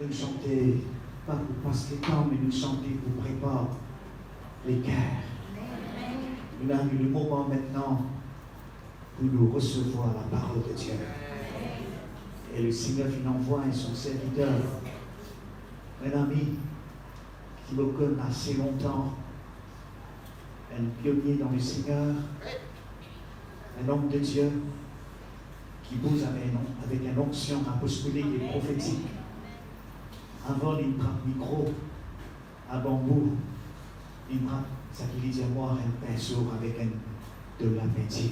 nous chanter, pas pour passer le temps, mais nous chanter pour préparer les cœurs. Nous avons eu le moment maintenant pour nous recevoir la parole de Dieu. Et le Seigneur qui envoie son serviteur, un ami qui me connaît assez longtemps, un pionnier dans le Seigneur, un homme de Dieu qui pose avec une onction apostolique et prophétique. Avant, il prend le micro à bambou, il prend ça qu'il dit à moi, un pinceau avec de la peinture.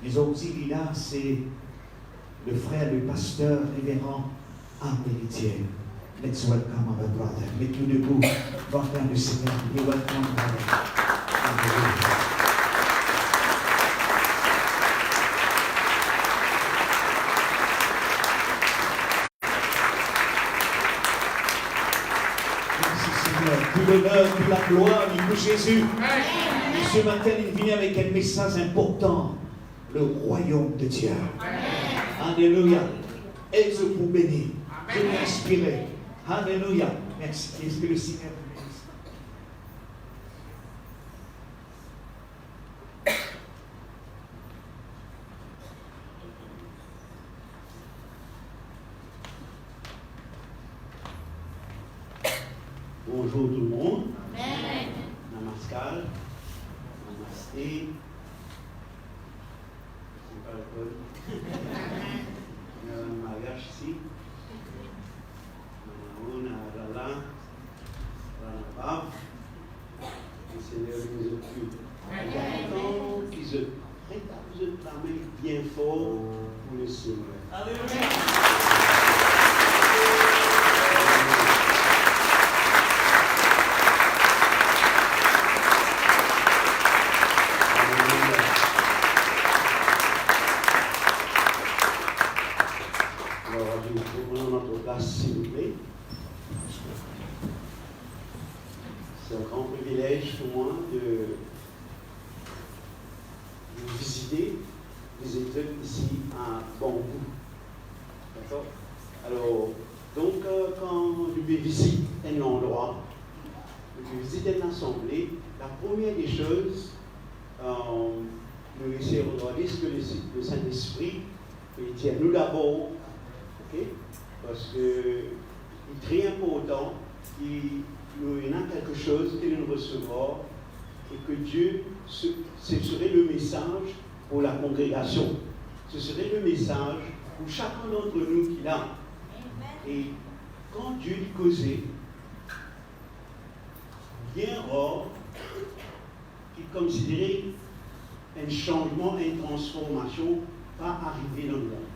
Mais aussi, là, c'est le frère, le pasteur, révérend Armélitier. Let's welcome our brother. Mettez-nous debout, welcome le Seigneur. We welcome brother. Tout l'honneur, toute la gloire, pour Jésus. Et ce matin, il vient avec un message important. Le royaume de Dieu. Alléluia. Est-ce pour bénir? Je vais inspirer. Alléluia. Merci. Est-ce que le Seigneur vous bénisse? Bonjour tout le monde. Amen. Namaskar. Namasté. C'est pas le code. Il y a un mariage ici. On a Rala, Rala le Seigneur nous occupe. Il y a tant qui se prêtent la main bien fort pour le Seigneur. Alléluia. S'il vous plaît. C'est un grand privilège pour moi de visiter les études ici à Bambou. D'accord? Alors, donc, quand je vais visiter un endroit, je visite une assemblée, la première des choses, nous essayer de regarder ce que le Saint-Esprit peut dire. Nous d'abord, ok? Parce que il est très important qu'il y a quelque chose que nous recevons et que Dieu, ce serait le message pour la congrégation. Ce serait le message pour chacun d'entre nous qui l'a. Et quand Dieu dit causait, bien rare qu'il considérait un changement, une transformation pas arriver dans le monde.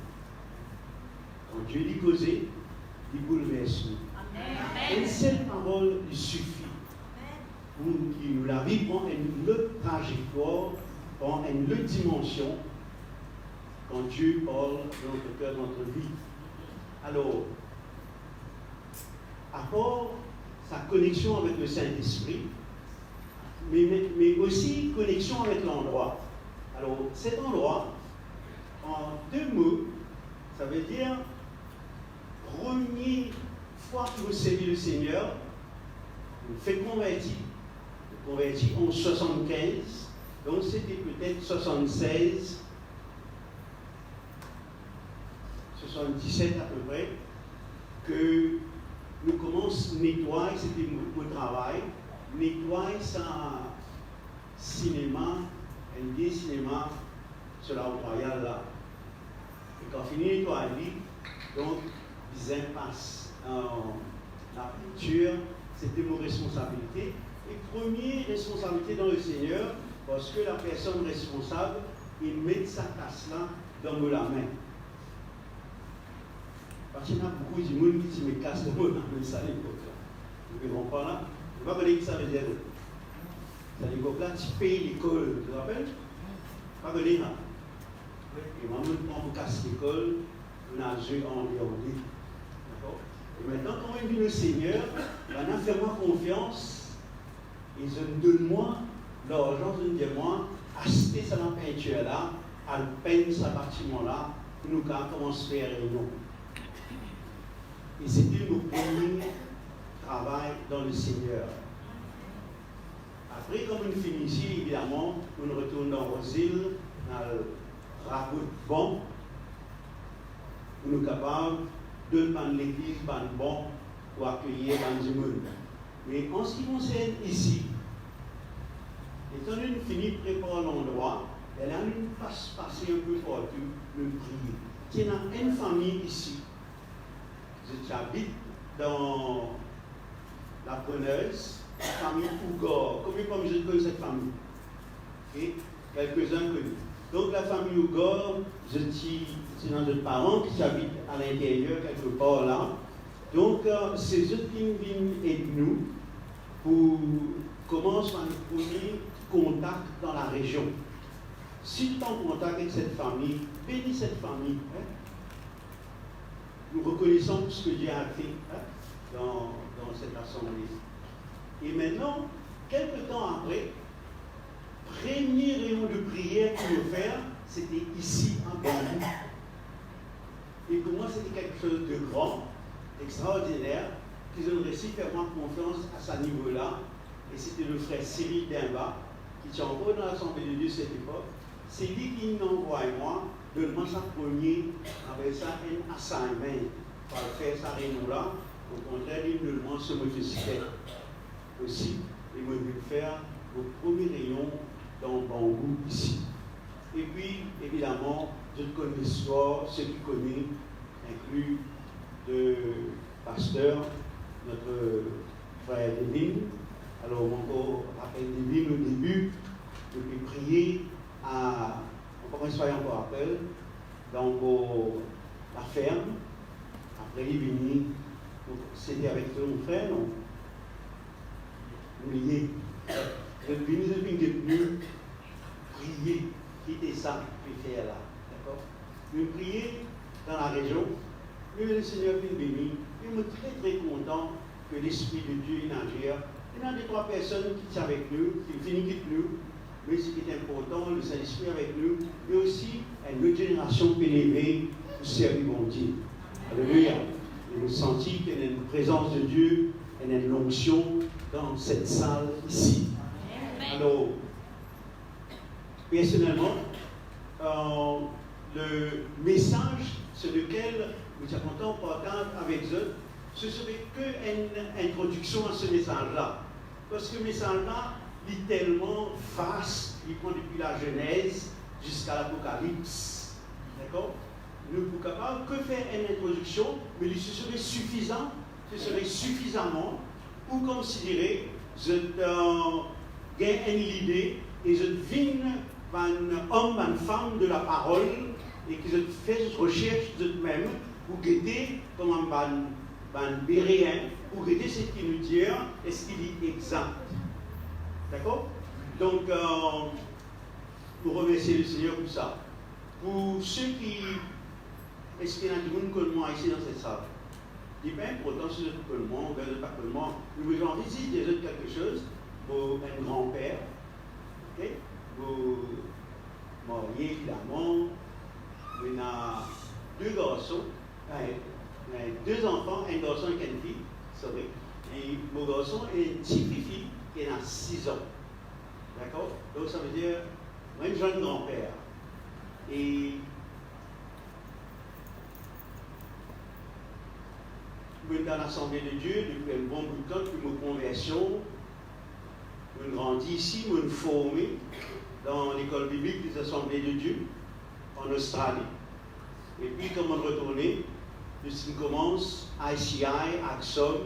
Quand Dieu dit causer, il bouleverse nous. Une seule parole il suffit pour que la vie prend une autre trajectoire, prend une autre dimension quand Dieu parle dans notre cœur, dans notre vie. Alors, à part sa connexion avec le Saint-Esprit, mais aussi connexion avec l'endroit. Alors, cet endroit, en deux mots, ça veut dire première fois que vous servez le Seigneur, vous faites converti en 75, donc c'était peut-être 76, 77 à peu près, que nous commençons à nettoyer, c'était mon travail, nettoyer ça cinéma, un vieil cinéma sur la route royale là. Et quand on finit de nettoyer, donc ils impassent la peinture, c'était mon responsabilité. Et première responsabilité dans le Seigneur, parce que la personne responsable, il met sa tasse-là dans la main. Parce qu'il y a beaucoup de monde qui me casse le mot dans le salle d'époque. Vous ne comprenez pas là? Je ne sais pas ce que ça veut dire. Ça veut dire que tu payes l'école, tu te rappelles? Pas que là. Et moi, on me casse l'école, on a joué en dit. D'accord? Et maintenant, quand on vient le Seigneur, maintenant, fais-moi confiance. Ils donnent-moi l'argent, ils me disent moi, acheter sa peinture là, à peindre ce bâtiment là, pour nous commencer à faire réunion. Et c'était nos premiers travail dans le Seigneur. Après, comme nous finissons, évidemment, on retourne dans Rosil, dans le ragout bon, pour nous capables de prendre l'église, bon, pour accueillir dans le monde. Mais en ce qui concerne ici, étant donné que nous finissons de préparer l'endroit, elle a une passer un peu partout, nous prier. Il y a une famille ici. J'habite dans la Preneuse, la famille Ougor. Comme je connais cette famille? Okay? Quelques-uns connus. Donc la famille Ougor, c'est dans notre parents qui habitent à l'intérieur, quelque part là. Donc c'est eux qui viennent aider nous pour commencer à nous premier contact dans la région. Si tu es en contact avec cette famille, bénis cette famille. Hein? Nous reconnaissons tout ce que Dieu a fait dans cette assemblée. Et maintenant, quelques temps après, premier réunion de prière qu'on veut faire, c'était ici, en Bambou. Et pour moi, c'était quelque chose de grand, d'extraordinaire, qu'ils ont réussi à faire moi confiance à ce niveau-là. Et c'était le frère Cyril Dimba, qui était encore dans l'Assemblée de Dieu à cette époque. C'est lui qui m'envoie moi de le sa premier, avec ça, un assignment, pour faire sa réunion-là. Au contraire, il me demande ce que je fais aussi. Il me dit faire vos premiers rayons dans Bambou ici. Et puis, évidemment, je connais l'histoire, ceux qui connaissent, inclus le pasteur, notre frère Devin. Alors, on rappelle Devin au début, depuis prier à, on commence à encore appel, dans la ferme. Après, il est venu, c'était avec mon frère, non? Oublié. Le venu de venu prier, quitter ça, puis faire là. D'accord? Nous prier dans la région, le Seigneur vient béni. Il me très très content que l'Esprit de Dieu est agir. Il y a des trois personnes qui sont avec nous, qui finissent avec nous, mais ce qui est important, le Saint-Esprit avec nous, mais aussi une autre génération élevée pour servir mon Dieu. Alléluia. Et nous sentons qu'il y a une présence de Dieu, il y a une onction dans cette salle ici. Alors, personnellement, le message sur lequel nous sommes contents de partager avec eux, ce serait qu'une introduction à ce message-là. Parce que ce message-là est tellement vaste, il prend depuis la Genèse jusqu'à l'Apocalypse. D'accord? Nous ne sommes capables que faire une introduction, mais ce serait suffisant, ce serait suffisamment pour considérer que j'ai une idée et je deviens un homme, une femme de la parole et que je fais une recherche de même pour guetter comme un béréen, pour guetter ce qu'il nous dit, est-ce qu'il est exact. D'accord? Donc, nous remercions le Seigneur pour ça. Pour ceux qui. Est-ce qu'il y a du monde comme moi ici dans cette salle? Il n'est pas important si je suis que moi, ou bien pas que moi. Nous voulons ici des autres quelque chose pour un grand-père. Ok? Vous mariez évidemment. Il y a deux garçons, deux enfants, un garçon et une fille. Sorry. Et mon garçon est une petite fille qui a 6 ans. D'accord? Donc ça veut dire, moi, un jeune grand-père. Et je suis dans l'Assemblée de Dieu depuis un bon bout de temps, depuis ma conversion. Je suis grandi ici, je suis formé dans l'école biblique des Assemblées de Dieu en Australie. Et puis, quand je suis retourné, je commence à ICI, à Axon,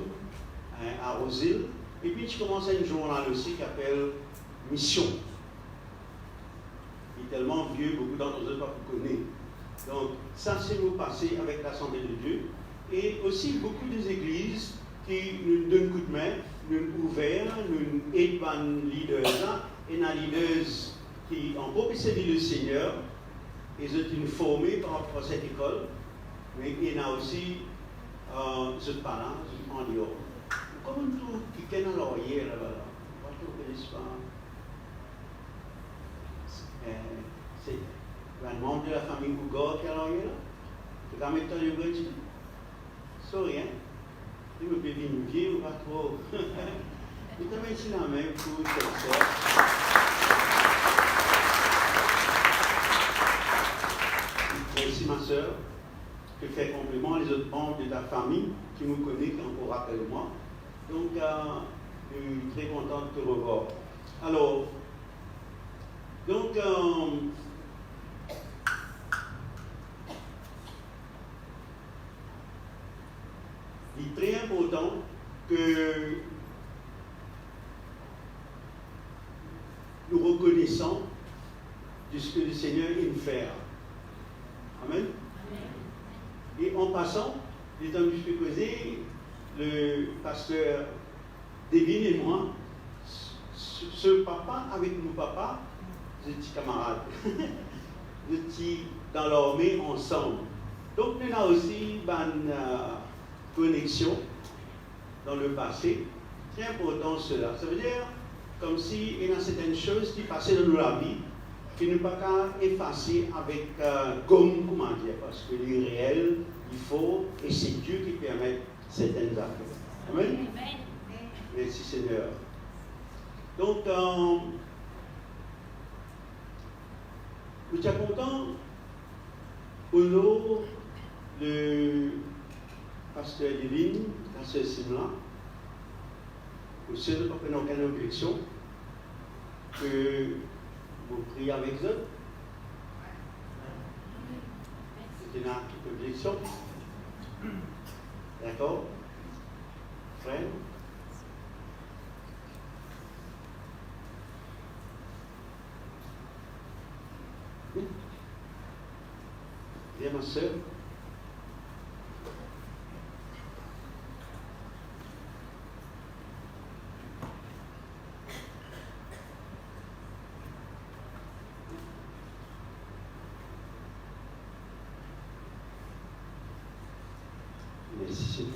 à Rosil. Et puis, je commence à un journal aussi qui s'appelle Mission. Il est tellement vieux, beaucoup d'entre eux ne pas connaissent. Donc, ça, c'est nous passer avec l'Assemblée de Dieu. Et aussi beaucoup des églises qui nous donnent coup de main, nous ouvrent, nous aident les leaders, et les leaders qui ont beaucoup servi le Seigneur, ils ont été formés par rapport à cette école, mais il y en a aussi ce parents en dehors. Comment tout qui est dans l'oreiller là-bas, pas tout connaissent pas. C'est un membre de la famille Gougor qui est à l'oreiller là. Tu vas mettre dans le bridge. Sorry, hein? Il me fait venir vieux ou pas trop. Je te mets ici la main pour cette soeur. Merci ma soeur. Je fais complément les autres membres de ta famille qui me connaissent encore après moi. Donc, je suis très content de te revoir. Alors, donc, il est très important que nous reconnaissons de ce que le Seigneur aime faire. Amen. Et en passant, les temps que je suis causé, le pasteur Devine et moi, ce papa avec mon papa, je suis camarades. Je suis dans l'armée ensemble. Donc, nous avons aussi une connexion dans le passé. Très important cela. Ça veut dire comme si il y a certaines choses qui passaient dans la vie qui ne peuvent pas effacer avec gomme, comment dire, parce que l'irréel, il faut, et c'est Dieu qui permet certaines affaires. Amen. Merci Seigneur. Donc, nous sommes contents au nom de pasteur Divine, la sœur Simla, au sein de pas aucune objection, que vous priez avec eux. C'est une objection. D'accord? Frère? Oui. Viens ma soeur. Merci Seigneur.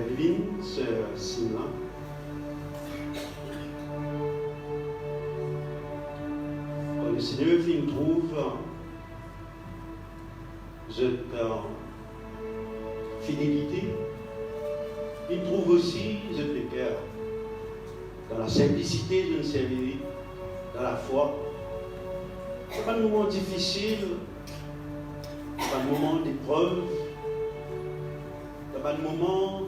Divine, sœur Simla. Quand le Seigneur nous trouve cette fidélité, il trouve aussi cette cœur dans la simplicité d'une service, dans la foi. Ce n'est pas un moment difficile, ce n'est pas un moment d'épreuve, ce n'est pas un moment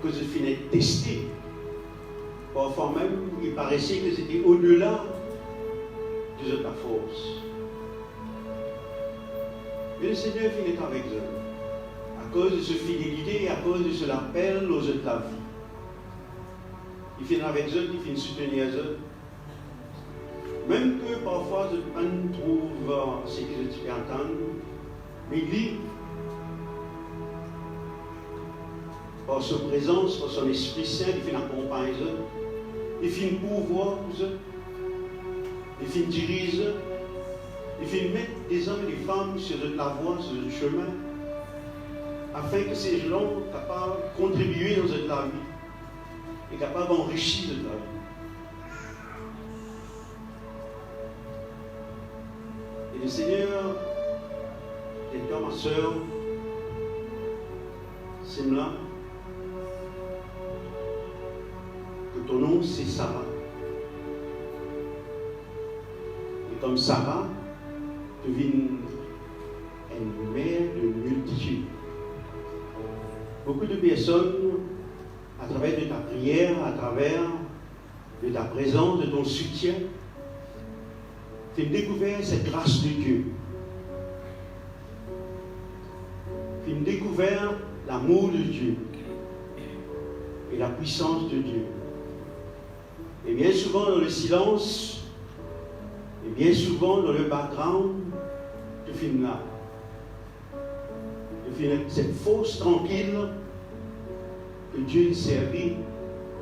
que je finis de tester. Parfois même, il paraissait que c'était au-delà de ta force. Mais le Seigneur finit avec eux. À cause de cette fidélité et à cause de ce appel aux autres de la vie. Il finit avec eux, il finit soutenir eux. Même que parfois, je ne trouve ce que je peux entendre, mais lui, par sa présence, par son Esprit Saint, il finit accompagner eux. Il finit pouvoir pour eux. Il finit diriger eux. Il finit mettre des hommes et des femmes sur la voie, sur le chemin, afin que ces gens soient capables de contribuer dans la vie et capables d'enrichir la vie. Et le Seigneur, et toi, ma soeur, Simla, que ton nom c'est Sarah. Et comme Sarah, tu deviens une mère de multitude. Beaucoup de personnes, à travers de ta prière, à travers de ta présence, de ton soutien, tu as découvert cette grâce de Dieu. Tu as découvert l'amour de Dieu et la puissance de Dieu. Et bien souvent dans le silence, et bien souvent dans le background, tu finis là. Tu finis cette fosse tranquille que Dieu servit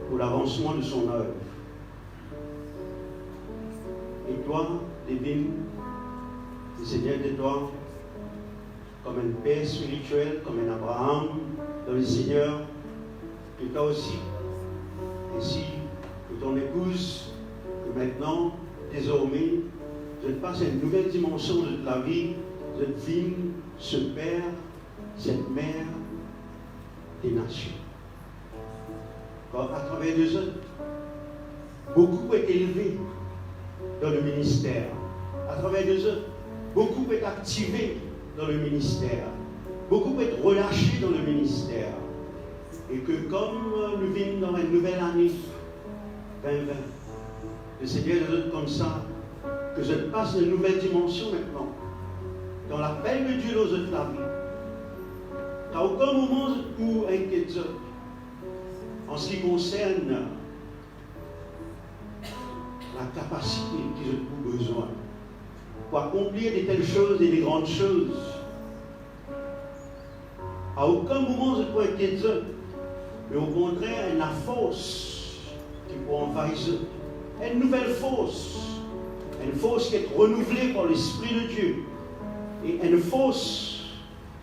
pour l'avancement de son œuvre. gloire divine, le Seigneur de toi, comme un père spirituel, comme un Abraham, dans le Seigneur, que toi aussi, ainsi que ton épouse, que maintenant, désormais, je passe à une nouvelle dimension de la vie, je devine ce père, cette mère des nations. À travers deux autres, beaucoup est élevé dans le ministère. À travers deux autres, beaucoup est activé dans le ministère. Beaucoup est relâché dans le ministère. Et que comme nous vîmes dans une nouvelle année 2020, le Seigneur nous donne comme ça, que je passe une nouvelle dimension maintenant, dans l'appel de Dieu dans notre vie. Qu'à aucun moment pour inquiéter en ce qui concerne la capacité qu'ils ont besoin pour accomplir de telles choses et de grandes choses. À aucun moment je peux inquiéter, mais au contraire, il y a une force qui peut envahir, une nouvelle force. Une force qui est renouvelée par l'Esprit de Dieu. Et une force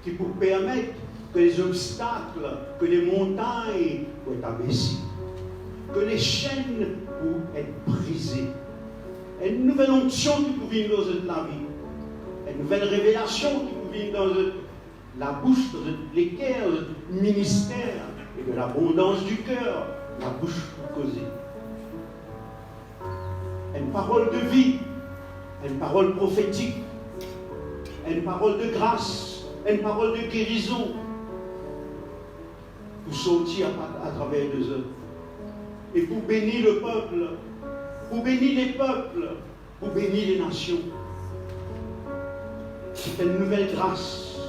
qui peut permettre que les obstacles, que les montagnes soient abaissées. Que les chaînes puissent être brisées. Une nouvelle onction qui peut venir dans la vie. Une nouvelle révélation qui peut venir dans la bouche, dans les cœurs, dans le ministère. Et de l'abondance du cœur, la bouche pour causer. Une parole de vie. Une parole prophétique, une parole de grâce, une parole de guérison, pour sortir à travers les œuvres. Et pour bénir le peuple, pour bénir les peuples, pour bénir les nations. C'est une nouvelle grâce,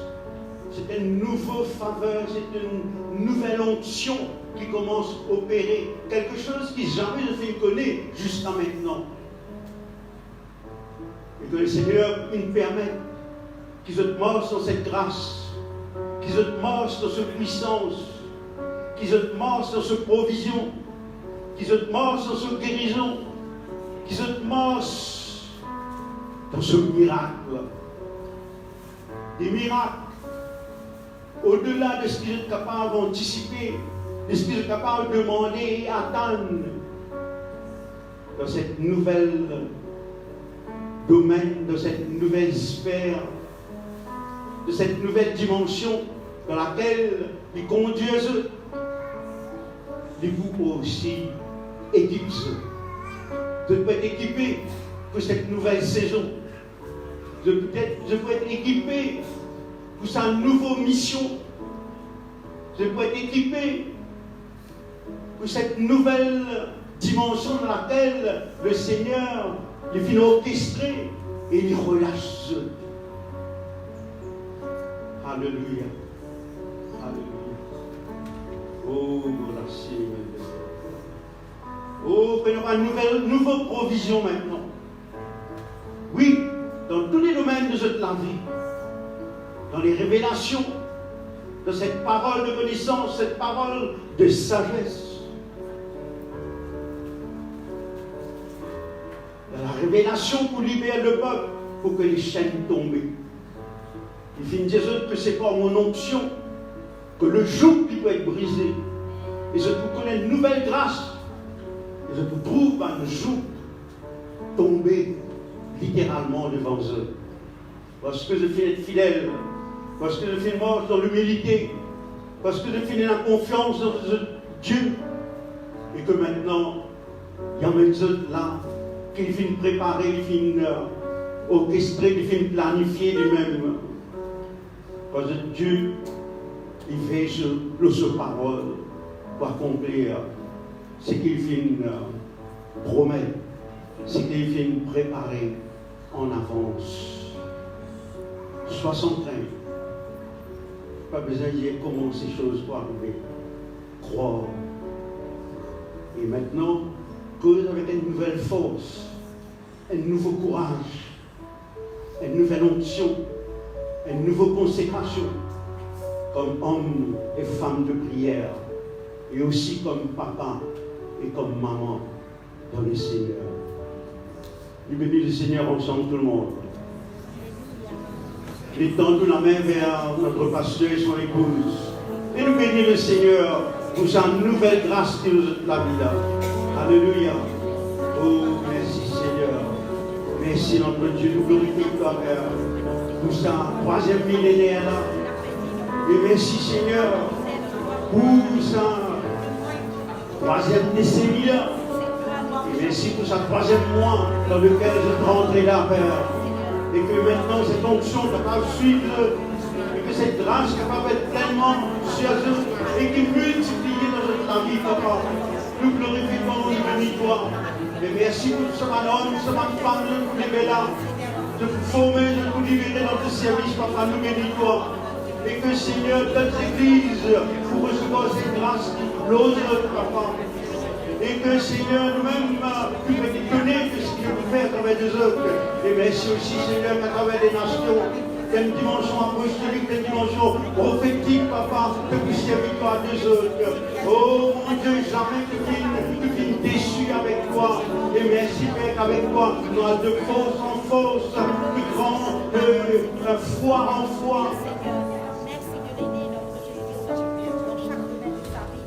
c'est une nouvelle faveur, c'est une nouvelle onction qui commence à opérer. Quelque chose qui jamais ne fait connaître jusqu'à maintenant. Et que le Seigneur nous permette qu'ils se marchent dans cette grâce, qu'ils se marchent dans cette puissance, qu'ils se marchent dans cette provision, qu'ils se marchent dans cette guérison, qu'ils se marchent dans ce miracle. Des miracles au-delà de ce qu'ils sont capables d'anticiper, de ce qu'ils sont capables de demander et attendre dans cette nouvelle domaine, de cette nouvelle sphère, de cette nouvelle dimension dans laquelle ils conduisent, les vous aussi équipés. Je peux être équipé pour cette nouvelle saison. Je peux être équipé pour sa nouvelle mission. Je peux être équipé pour cette nouvelle dimension dans laquelle le Seigneur il vient orchestrer et il relâche. Alléluia. Alléluia. Oh, merci. Oh, prenons une nouvelle provision maintenant. Oui, dans tous les domaines de cette vie, dans les révélations de cette parole de connaissance, cette parole de sagesse. La révélation pour libérer le peuple, pour que les chaînes tombent. Il finit de dire que c'est par mon onction que le joug peut être brisé. Et je peux connaître une nouvelle grâce. Et je peux trouver un joug tomber littéralement devant eux. Parce que je finis d'être fidèle. Parce que je finis mort dans l'humilité. Parce que je finis la confiance dans Dieu. Et que maintenant, il y a même ceux là qu'il finit préparer, il finit orchestrer, il finit planifier lui-même. Parce que Dieu, il fait sur parole pour accomplir ce qu'il finit promettre, ce qu'il finit préparer en avance. 60 ans. Pas besoin de dire comment ces choses vont arriver. Croire. Et maintenant, cause avec une nouvelle force, un nouveau courage, une nouvelle onction, une nouvelle consécration, comme homme et femme de prière, et aussi comme papa et comme maman dans le Seigneur. Et bénis le Seigneur ensemble tout le monde. Et tendons la main vers notre pasteur et son épouse. Et nous bénis le Seigneur pour sa nouvelle grâce qui nous la vie là. Alléluia. Oh, merci Seigneur. Merci notre Dieu. Nous glorifions toi, Père, pour sa troisième millénaire là. Et merci Seigneur pour sa troisième décennie là. Et merci pour sa troisième mois dans lequel je rentrerai là, Père. Et que maintenant cette onction capable de suivre, et que cette grâce capable d'être pleinement sur eux et qui multiplie dans notre vie, Papa. Nous glorifions, nous bénissons toi. Et merci pour ce homme, ce femme, de nous lever là, de vous former, de nous libérer dans ce service, Papa. Nous bénissons toi. Et que Seigneur, d'autres églises, pour recevoir cette grâce, l'autre, Papa. Et que Seigneur, nous-mêmes, nous connaissons ce que vous faites à travers des autres. Et merci aussi, Seigneur, qu'à travers des nations, il y a une dimension apostolique, une dimension prophétique, Papa, que vous serviez toi à des autres. Oh mon Dieu, jamais que tu finis déçu avec toi. Et merci, Père, qu'avec toi, nous avons de force en force, de grand, foi en foi.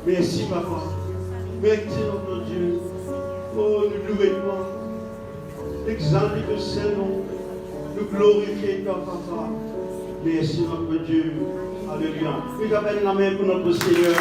Merci, Papa. Merci, notre Dieu. Oh, nous louons toi. Exaltez le Saint-Nom. Nous glorifions toi, Papa. Merci, notre Dieu. Alléluia. Nous appelons la main pour notre Seigneur.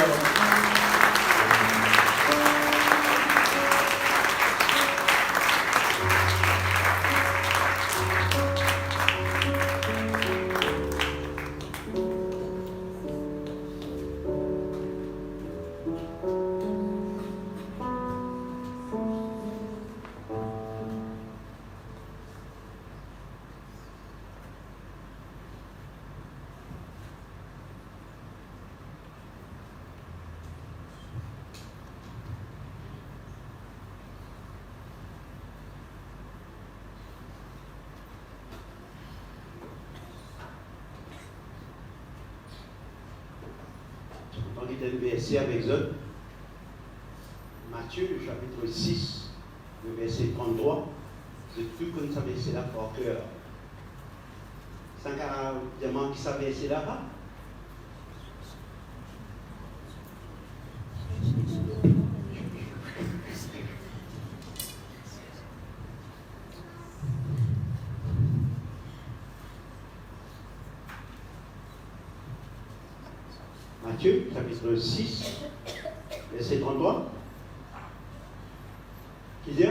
On lit un verset avec eux. Matthieu, le chapitre 6, le verset 33. C'est tout comme ça verset là par cœur. C'est un diamant qui savait verset là-bas. Matthieu, chapitre 6, verset 33. Qui dit?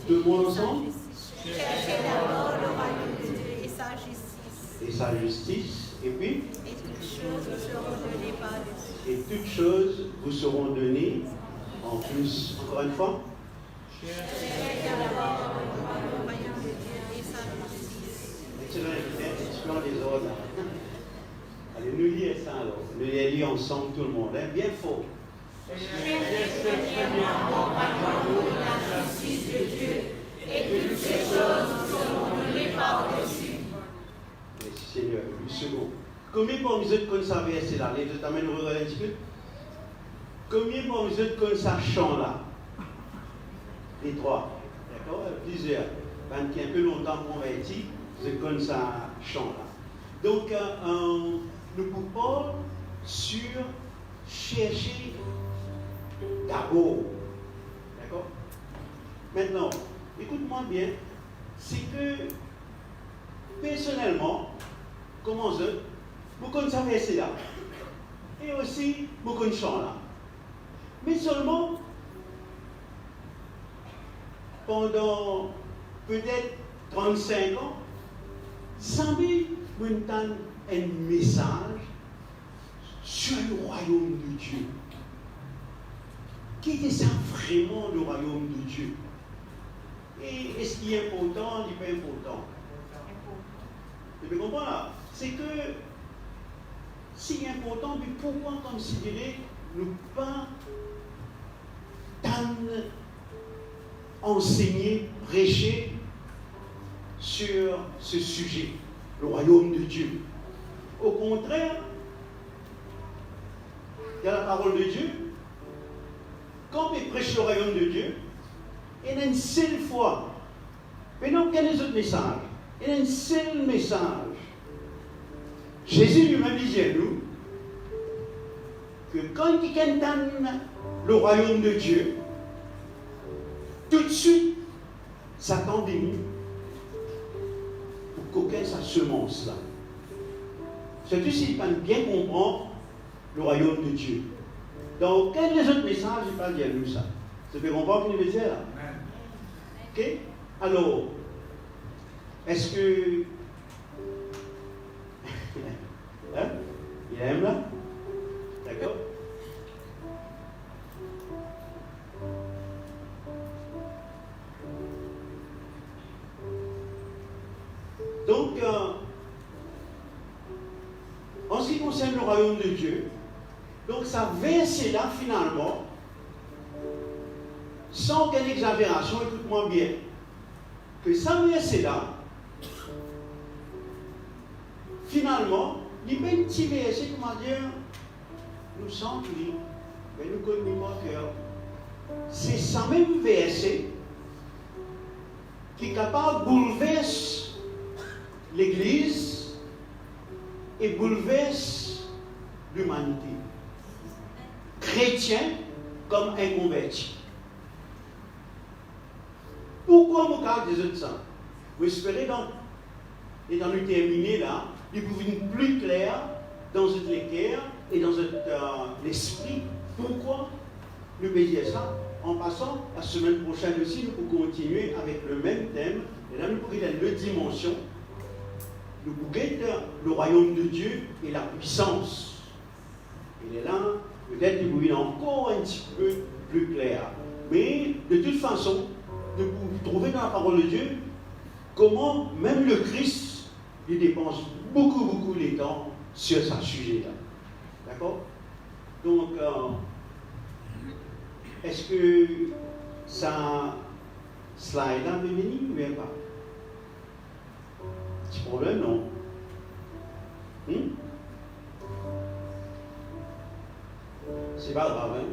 Deux mots ensemble. Cherchez d'abord le royaume de Dieu et sa justice. Et sa justice. Et puis? Et toutes choses vous seront données par-dessus. Et toutes choses vous seront données en plus. Encore une fois. Cherchez d'abord le royaume de Dieu et sa justice. Excellent des ordres. Allez, nous lisons ça alors. Nous lisons ensemble tout le monde. Hein? Bien fort. Cherchez premièrement la justice de Dieu et toutes ces choses vous seront données par-dessus. Merci Seigneur. Une seconde. Combien pour vous êtes comme ça verset là? Les deux t'amènent au un petit peu. Combien pour vous êtes comme ça chant là? Les trois. D'accord? Plusieurs. Qui un peu longtemps convertis, vous êtes comme ça chant là. Donc, nous pouvons sur chercher d'abord. D'accord? Maintenant, écoute-moi bien. C'est que, personnellement, comment je, beaucoup de savez c'est là. Et aussi, beaucoup de chants là. Mais seulement, pendant peut-être 35 ans, sans doute, un message sur le royaume de Dieu. Qui est ça vraiment le royaume de Dieu? Et est-ce qu'il est important, il n'est pas important? Vous comprenez là? C'est que si important, mais pourquoi considérer ne pas tant enseigner, prêcher sur ce sujet, le royaume de Dieu? Au contraire, il y a la parole de Dieu. Quand on prêche le royaume de Dieu, il y a une seule foi. Maintenant, quel est autres message? Il y a un seul message. Jésus lui-même disait à nous que quand il entend le royaume de Dieu, tout de suite, Satan dénie pour qu'aucun sa semence là. Surtout s'il ne peut bien comprendre le royaume de Dieu. Dans aucun des autres messages, il parle de nous ça. Ça fait comprendre ce qu'il veut dire là? Ok? Alors, est-ce que. Hein? Il aime là? D'accord? Donc, en ce qui concerne le royaume de Dieu, donc ça verset là finalement, sans aucune exagération, écoute-moi bien, que ça verset là, finalement, il y a un petit verset, comment dire, nous sommes libres, mais nous connaissons mon cœur. C'est ça même verset qui est capable de bouleverser l'Église et bouleverse l'humanité. Chrétien comme inconverti. Pourquoi mon cas des autres ça? Vous espérez donc, et dans le terminé là, il peut venir plus clair dans notre lecture et dans l'esprit. Pourquoi nous dire ça? En passant, la semaine prochaine aussi, nous pouvons continuer avec le même thème. Et là, nous pourrions dans deux dimensions. Nous pouvons le royaume de Dieu et la puissance. Et là, peut-être nous pouvons encore un petit peu plus clair. Mais de toute façon, nous pouvons trouver dans la parole de Dieu comment même le Christ, il dépense beaucoup de temps sur ce sujet-là. D'accord? Donc, est-ce que ça slide-là peut venir ou bien pas? Petit problème, non? C'est pas grave, hein?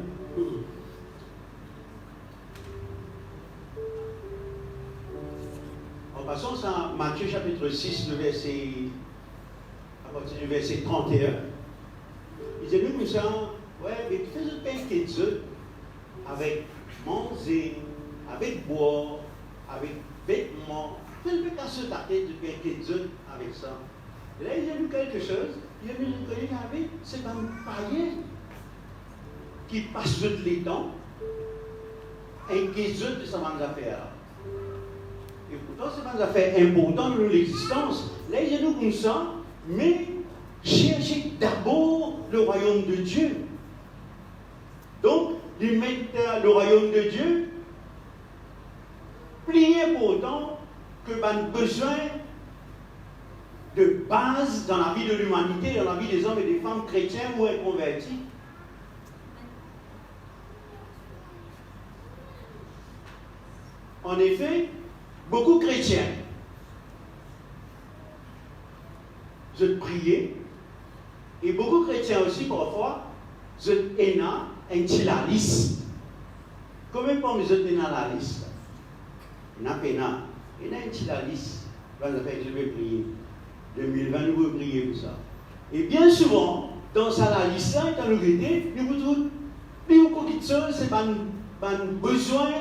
En passant à Matthieu chapitre 6, à partir du verset 31, il dit nous comme ça, ouais, mais tu fais un pain qui est avec manger, avec boire, avec vêtements. Tu ne peux pas se taper du pain qui est avec ça. Et là, il a vu quelque chose, il a vu que c'est un païen qui passe de l'étang et qui est de sa bonne affaire. Et pourtant, c'est pas une affaire importante dans l'existence. Là, il y a nous comme ça, mais cherchez d'abord le royaume de Dieu. Donc, ils mettent le royaume de Dieu plus important que ben, besoin de base dans la vie de l'humanité, dans la vie des hommes et des femmes chrétiens ou inconvertis. En effet, beaucoup de chrétiens, je priais, et beaucoup de chrétiens aussi parfois, je ai un petit la liste. Combien de fois vous êtes dans la liste? Il y a un petit la liste. Je vais prier. 2020, nous voulons prier pour ça. Et bien souvent, dans la liste, dans le vérité, nous vous trouvons, c'est un besoin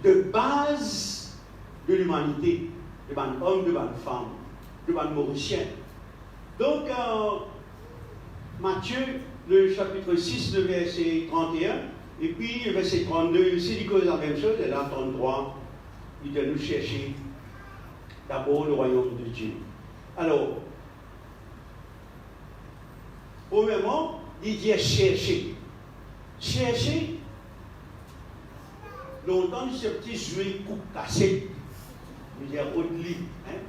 de base de l'humanité, de ban homme, de ban femme, de ban mauricien. Donc, Matthieu, le chapitre 6, le verset 31, et puis le verset 32, aussi dit la même chose, et là, 33, il doit nous chercher d'abord le royaume de Dieu. Alors, premièrement, il dit chercher. Chercher, longtemps, ce petit jouet coupe cassé, il dit au lit. Hein?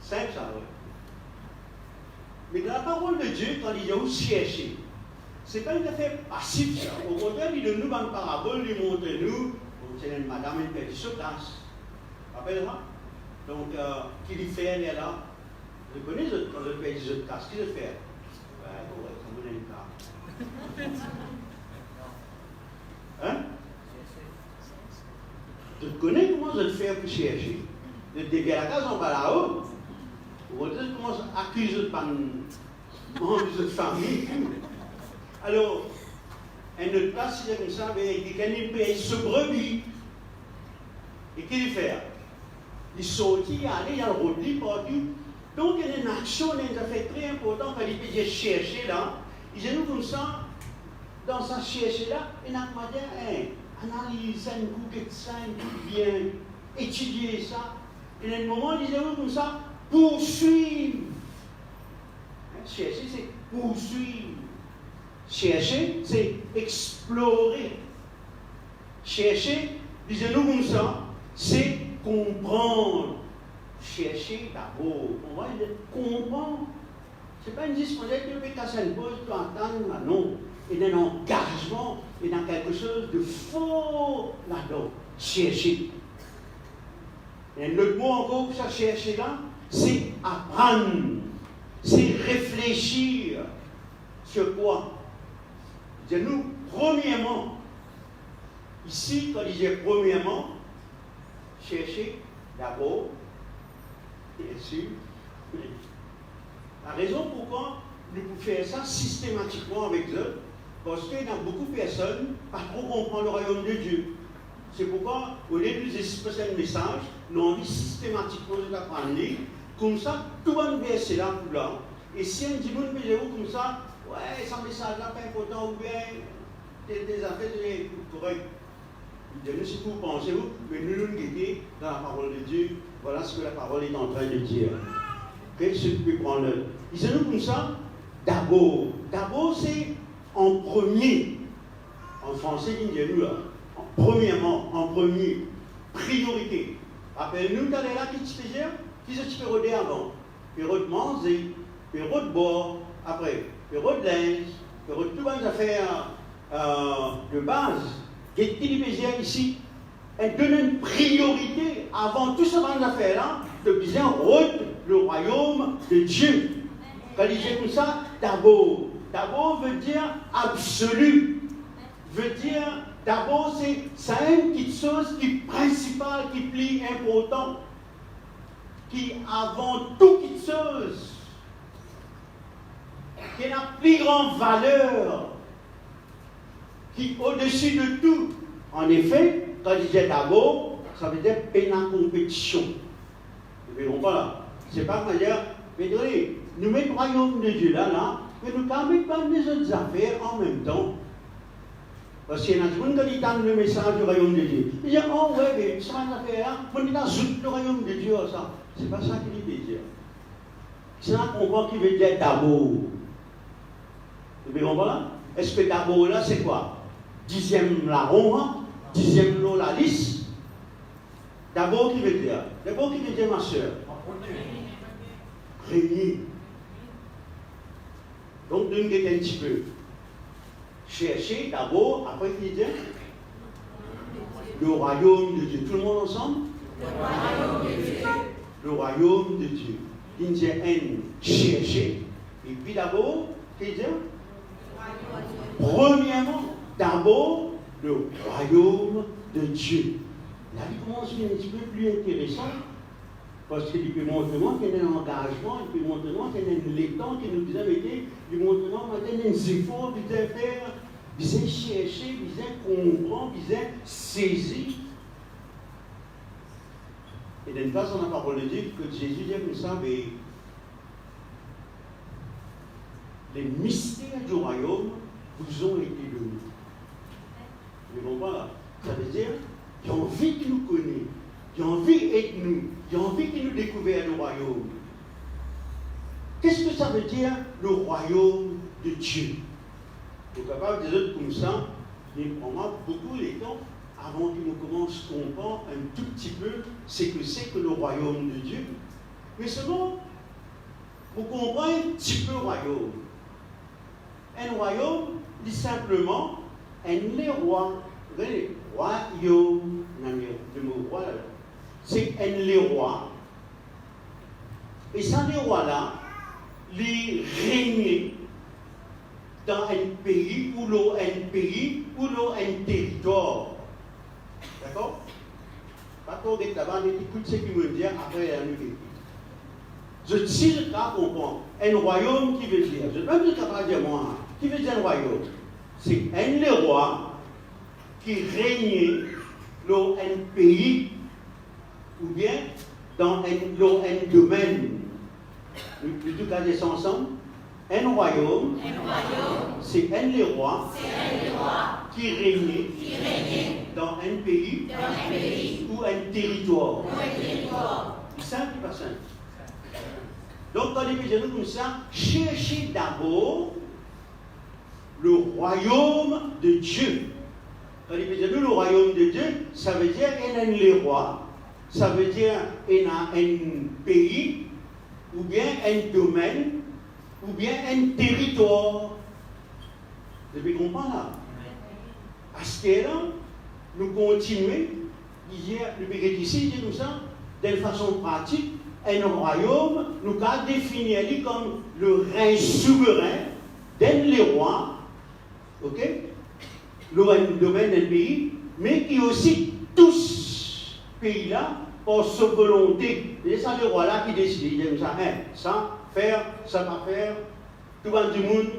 Simple ça, oui. Mais dans la parole de Dieu, quand il dit où chercher, ce n'est pas une affaire passive, ça. Au contraire, il donne nous une parabole, il montre nous, c'est une madame, une petite sautasse. Rappelle-moi? Donc, qui lui fait, elle est là. Vous connaissez quand le fait des autres casses, qui le fait? Ouais, comme on a une carte. Hein? Je connais comment je le fais pour chercher. Je dévie la case en bas là-haut. Vous commence à accuser de membres de cette famille. Alors, un autre place, c'est comme ça, il paye ce brebis. Et qu'il fait? Il sortit, il allait, il a le rôti partout. Donc, il y a une action, une affaire très importante, il peut chercher là. Il dit, nous, comme ça, dans sa chercher là, il a demandé, analyser un coup de ça, un coup bien, étudier ça. Et à un moment, il dit, nous, comme ça, poursuivre. Chercher, c'est poursuivre. Chercher, c'est explorer. Chercher, disons-nous comme ça, c'est comprendre. Chercher d'abord. On va dire comprendre. Ce n'est pas une disponibilité de casser une pause pour entendre, non. Il y a un engagement, il y a quelque chose de fort là-dedans. Chercher. Et le mot encore pour ça, chercher là, c'est apprendre. C'est réfléchir. Sur quoi? Dis-nous, premièrement, ici, quand il dit premièrement, chercher d'abord, bien sûr, la raison pourquoi nous pouvons faire ça systématiquement avec eux, parce qu'il y a beaucoup de personnes qui pas trop comprendre le royaume de Dieu. C'est pourquoi, au lieu de passer un message, nous avons dit systématiquement de l'apprendre, comme ça, tout le monde verset là pour là. Et si un dimanche comme ça, ouais, sans message là, pas important, ou bien des affaires correctes. Nous, si vous pensez, mais nous nous guettons dans la parole de Dieu, voilà ce que la parole est en train de dire. Okay? Ce que vous pouvez prendre. Disons-nous comme ça, d'abord. D'abord, c'est en premier. En français, dis-nous là. Premièrement, en premier. Priorité. Rappelez-nous, tu as là qui te faisait, qui se fait roder avant. Période de manger, période de boire, après, période de linge, période de toutes les affaires de base. Qu'est-ce qu'il fait ici? Elle donne une priorité avant tout ce genre d'affaires-là, de bien route le royaume de Dieu. Quand il dit comme ça, d'abord. D'abord veut dire absolu. Veut dire, d'abord, c'est une petite chose qui est principale, qui est plus importante, qui avant toute petite chose, qui a la plus grande valeur, qui est au-dessus de tout. En effet, quand il dit d'abord, ça veut dire peine en compétition. Vous verrez pas là. C'est pas comme dire, mais attendez, nous mettons le royaume de Dieu là, mais nous ne mettons pas les autres affaires en même temps. Parce qu'il y a des gens qui entendent le message du royaume de Dieu. Ils disent, oh ouais, mais ça va faire là, on est dans le royaume de Dieu, ça. C'est pas ça qu'il veut dire. C'est là qu'on voit qu'il veut dire d'abord. Vous verrez pas là? Est-ce que d'abord là, c'est quoi? 10e la ronde, 10e lot la liste. D'abord, qui veut dire? D'abord, qui veut dire ma soeur? Premier. Donc, nous guettons un petit peu. Chercher d'abord, après qui dit? Le royaume de Dieu. Tout le monde ensemble? Le royaume de Dieu. Le royaume de Dieu. Il dit chercher. Et puis d'abord, qui dit? Premièrement, d'abord, le royaume de Dieu. La vie commence un petit peu plus intéressante, parce qu'il peut montrer qu'il y a un engagement, il peut montrer qu'il y a un l'étang qui nous disait, il montre qu'il y a des efforts, il disait faire, il disait chercher, il disait comprendre, il disait saisir. Et d'une façon, on a parole de Dieu que Jésus dit comme ça, mais les mystères du royaume vous ont été donnés. Vous comprenez là? Ça veut dire, j'ai envie qu'il nous connaisse, j'ai envie d'être nous, j'ai envie qu'il nous découvre le royaume. Qu'est-ce que ça veut dire, le royaume de Dieu? Pour capable des autres comme ça, il prendra beaucoup de temps avant qu'il nous commence à comprendre un tout petit peu ce que c'est que le royaume de Dieu. Mais seulement, pour comprendre un petit peu le royaume. Un royaume, dit simplement, un roi. Royaume, le mot roi là, c'est un roi. Et ça, les rois là, les régner dans un pays ou un territoire. D'accord? pasteur est là-bas, il écoute ce qu'il me dit, après il a nous. Je tire qu'à comprendre. Un royaume qui veut dire, je ne peux pas dire moi, qui veut dire un royaume? C'est un roi qui régnait dans un pays ou bien dans un domaine. Le tout cas des ensemble. Un royaume, c'est un roi qui régnait dans un pays ou un territoire. Simple, pas simple. Donc, quand il dit comme ça, cherchez d'abord le royaume de Dieu. Quand il dit le royaume de Dieu, ça veut dire qu'il y a les rois, ça veut dire qu'il y a un pays, ou bien un domaine, ou bien un territoire. Vous avez compris là? Parce que là, nous continuons, hier, le péché ici, dit nous ça, d'une façon pratique. Un royaume, nous avons défini comme le règne souverain d'un roi, ok? Le domaine d'un pays, mais qui aussi tous pays-là par sa volonté. Et c'est le roi là qui décide, il dit ça, ça faire, ça pas faire, tout le monde du monde,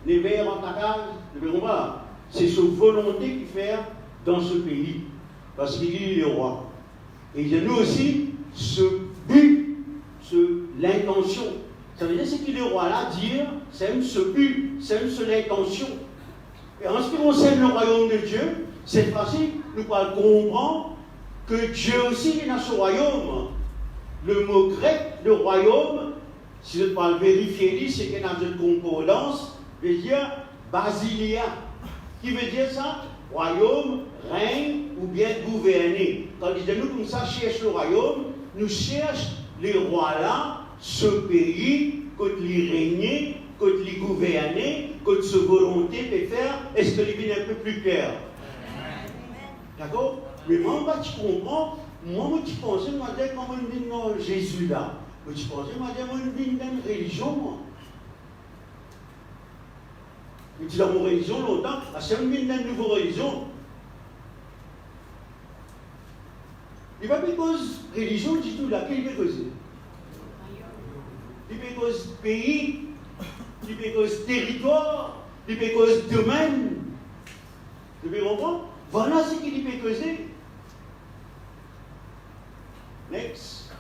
les verts en cacage, ne verrons pas. C'est sa volonté qui fait dans ce pays, parce qu'il est le roi. Et il dit nous aussi, ce but, l'intention. Ça veut dire ce que le roi là dire, c'est ce but, c'est l'intention. Et en ce qui concerne le royaume de Dieu, c'est facile, nous pouvons comprendre que Dieu aussi est dans ce royaume. Le mot grec, le royaume, si je peux le vérifier, c'est qu'il y a une concordance, veut dire basilia. Qui veut dire ça? Royaume, règne ou bien gouverner. Quand il dit nous comme ça, cherche le royaume, nous cherchons les rois là, ce pays, quand il règne, quand il gouverne, quand sa volonté peut faire, est-ce que il est un peu plus clair? D'accord? Mais moi, tu comprends, moi, tu penses, moi, comment on dit non, Jésus là. Mais tu penses, moi, on dit une religion, moi. Mais tu dans mon religion longtemps, c'est une nouvelle religion. Il va pas cause religion du tout là, qu'il veut causer. Il veut cause pays, il veut cause territoire, il veut cause domaine. Vous pouvez comprendre? Voilà ce qu'il veut causer. Next.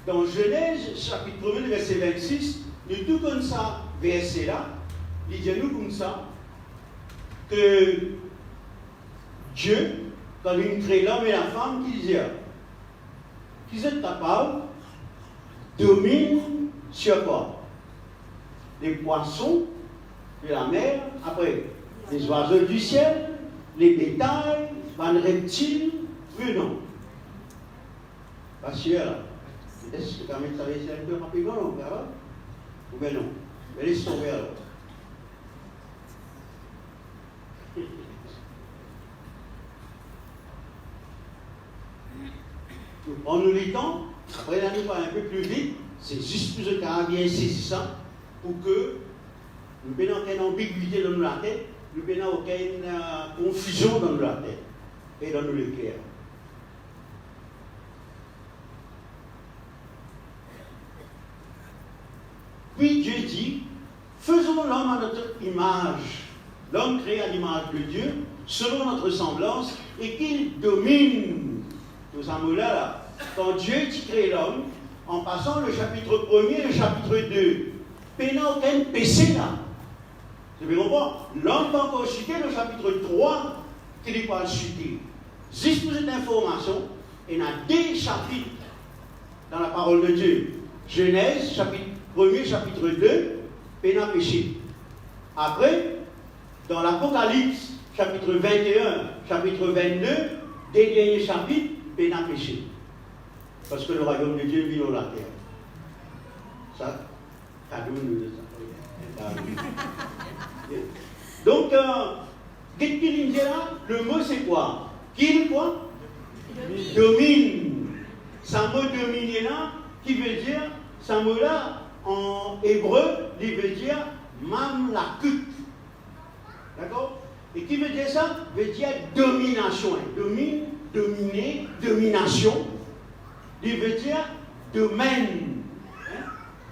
Dans Genèse, chapitre 1, verset 26, nous tout comme ça, verset là, il dit nous comme ça, que Dieu, quand il crée l'homme et la femme, qu'il disait, qu'ils sont capables de dominer sur quoi? Les poissons de la mer, après les oiseaux du ciel, les bétails, les reptiles, oui non. Parce que là, est-ce que quand même ça va être un peu rapidement, ou bien non? Mais laissez tomber alors. En nous lisant, après là nous parlons un peu plus vite, c'est juste plus de bien saisissant pour que nous n'ayons aucune ambiguïté dans la tête, nous n'ayons aucune confusion dans la tête et dans le cœur. Puis Dieu dit, faisons l'homme à notre image. L'homme créé à l'image de Dieu, selon notre semblance, et qu'il domine. Tout ça, là, quand Dieu crée l'homme, en passant le chapitre 1er et le chapitre 2, il n'y a aucun péché là. Vous avez compris? L'homme va encore chuter le chapitre 3, qu'il n'est pas chuté. Juste pour cette information, il y a 2 chapitres dans la parole de Dieu. Genèse, chapitre 1er, chapitre 2, il y a péché. Après, dans l'Apocalypse, chapitre 21, chapitre 22, des derniers chapitres, il y a péché. Parce que le royaume de Dieu vit dans la terre. Ça, cadeau nous de ça. Donc, qu'est-ce qu'il dit là? Le mot c'est quoi? Qu'il quoi? Domine. Ce mot dominer là, qui veut dire, ce mot là, en hébreu, il veut dire mamlakut. D'accord? Et qui veut dire ça? Veut dire domination. Domine, dominer, domination. Il veut dire domaine. Hein?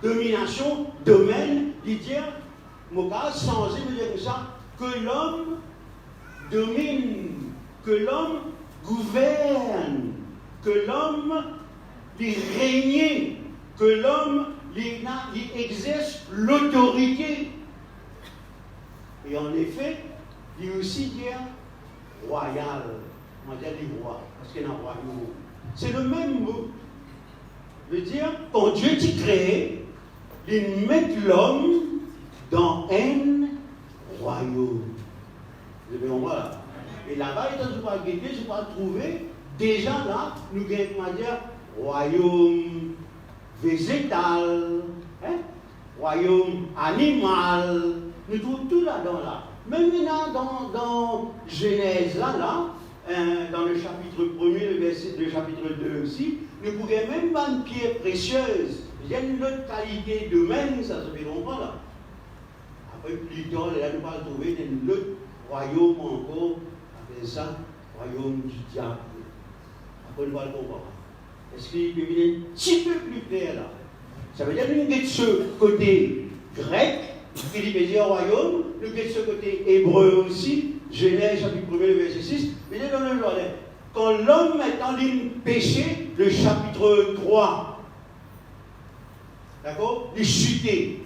Domination, domaine, il veut dire, sans veut dire comme ça, que l'homme domine, que l'homme gouverne, que l'homme règne, que l'homme exerce l'autorité. Et en effet, il aussi dire royal, on va dire du roi, parce qu'il y a un royaume. C'est le même mot. Veut dire, quand Dieu t'a créé, il met l'homme dans un royaume. Vous avez compris là? Et là-bas, je ne vais pas trouver, déjà là, nous avons dire royaume végétal, hein? Royaume animal, nous trouvons tout là-dedans là. Même maintenant, dans Genèse là, dans le chapitre 1er, le chapitre 2 aussi, nous pourrions même pas une pierre précieuse. Il y a une autre qualité de même, ça se fait comprendre là. Après, plus tard, là, nous allons trouver un autre royaume encore, appelle ça royaume du diable. Après, nous allons comprendre. Est-ce qu'il peut venir un petit peu plus clair là? Ça veut dire que nous avons ce côté grec, qui peut dire royaume, nous avons ce côté hébreu aussi, Genèse chapitre 1er, verset 6, mais il est dans le jardin. Quand l'homme est en ligne péché, le chapitre 3, d'accord, il chuté.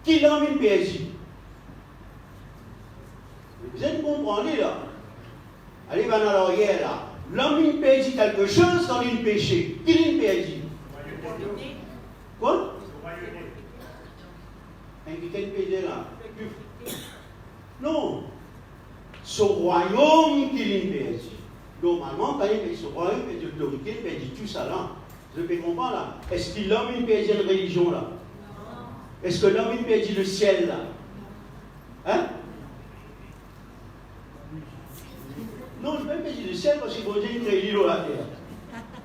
Qui l'homme il péché? Vous êtes comprenez là? Allez, va dans l'arrière là. L'homme il péché quelque chose quand il péché. Qui il péché? Quoi? Quel péché là? Non. Ce royaume qu'il est péché. Normalement, quand il ce royaume, il dit l'autorité, il dit tout ça là. Je peux comprendre là. Est-ce que l'homme il péché une religion là? Est-ce que l'homme il péché le ciel là? Hein? Non, je ne peux pas péché le ciel parce qu'il faut dire qu'il crée l'eau à la terre.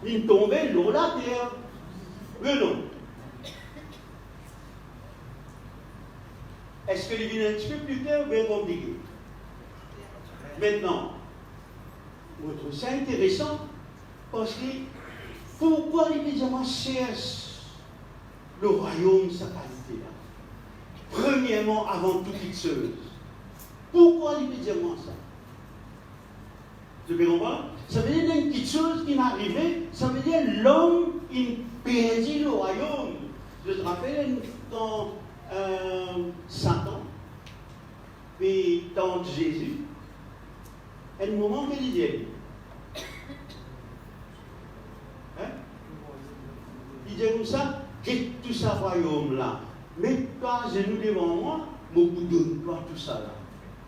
Il tombait l'eau à la terre. Oui ou non? Est-ce que il vient un petit peu plus clair ou bien compliqué? Maintenant, je trouve ça intéressant parce que pourquoi évidemment cherche le royaume sa qualité là? Premièrement, avant toute chose. Pourquoi évidemment ça? Vous comprendre? Ça veut dire une petite chose qui m'est arrivée, ça veut dire l'homme il perdit le royaume. Je te rappelle quand Satan puis tente Jésus. Et le moment qu'il dit, hein? Il dit comme ça, quitte tout ça royaume là, mets-toi à genoux devant moi, je vous donne toi tout ça là.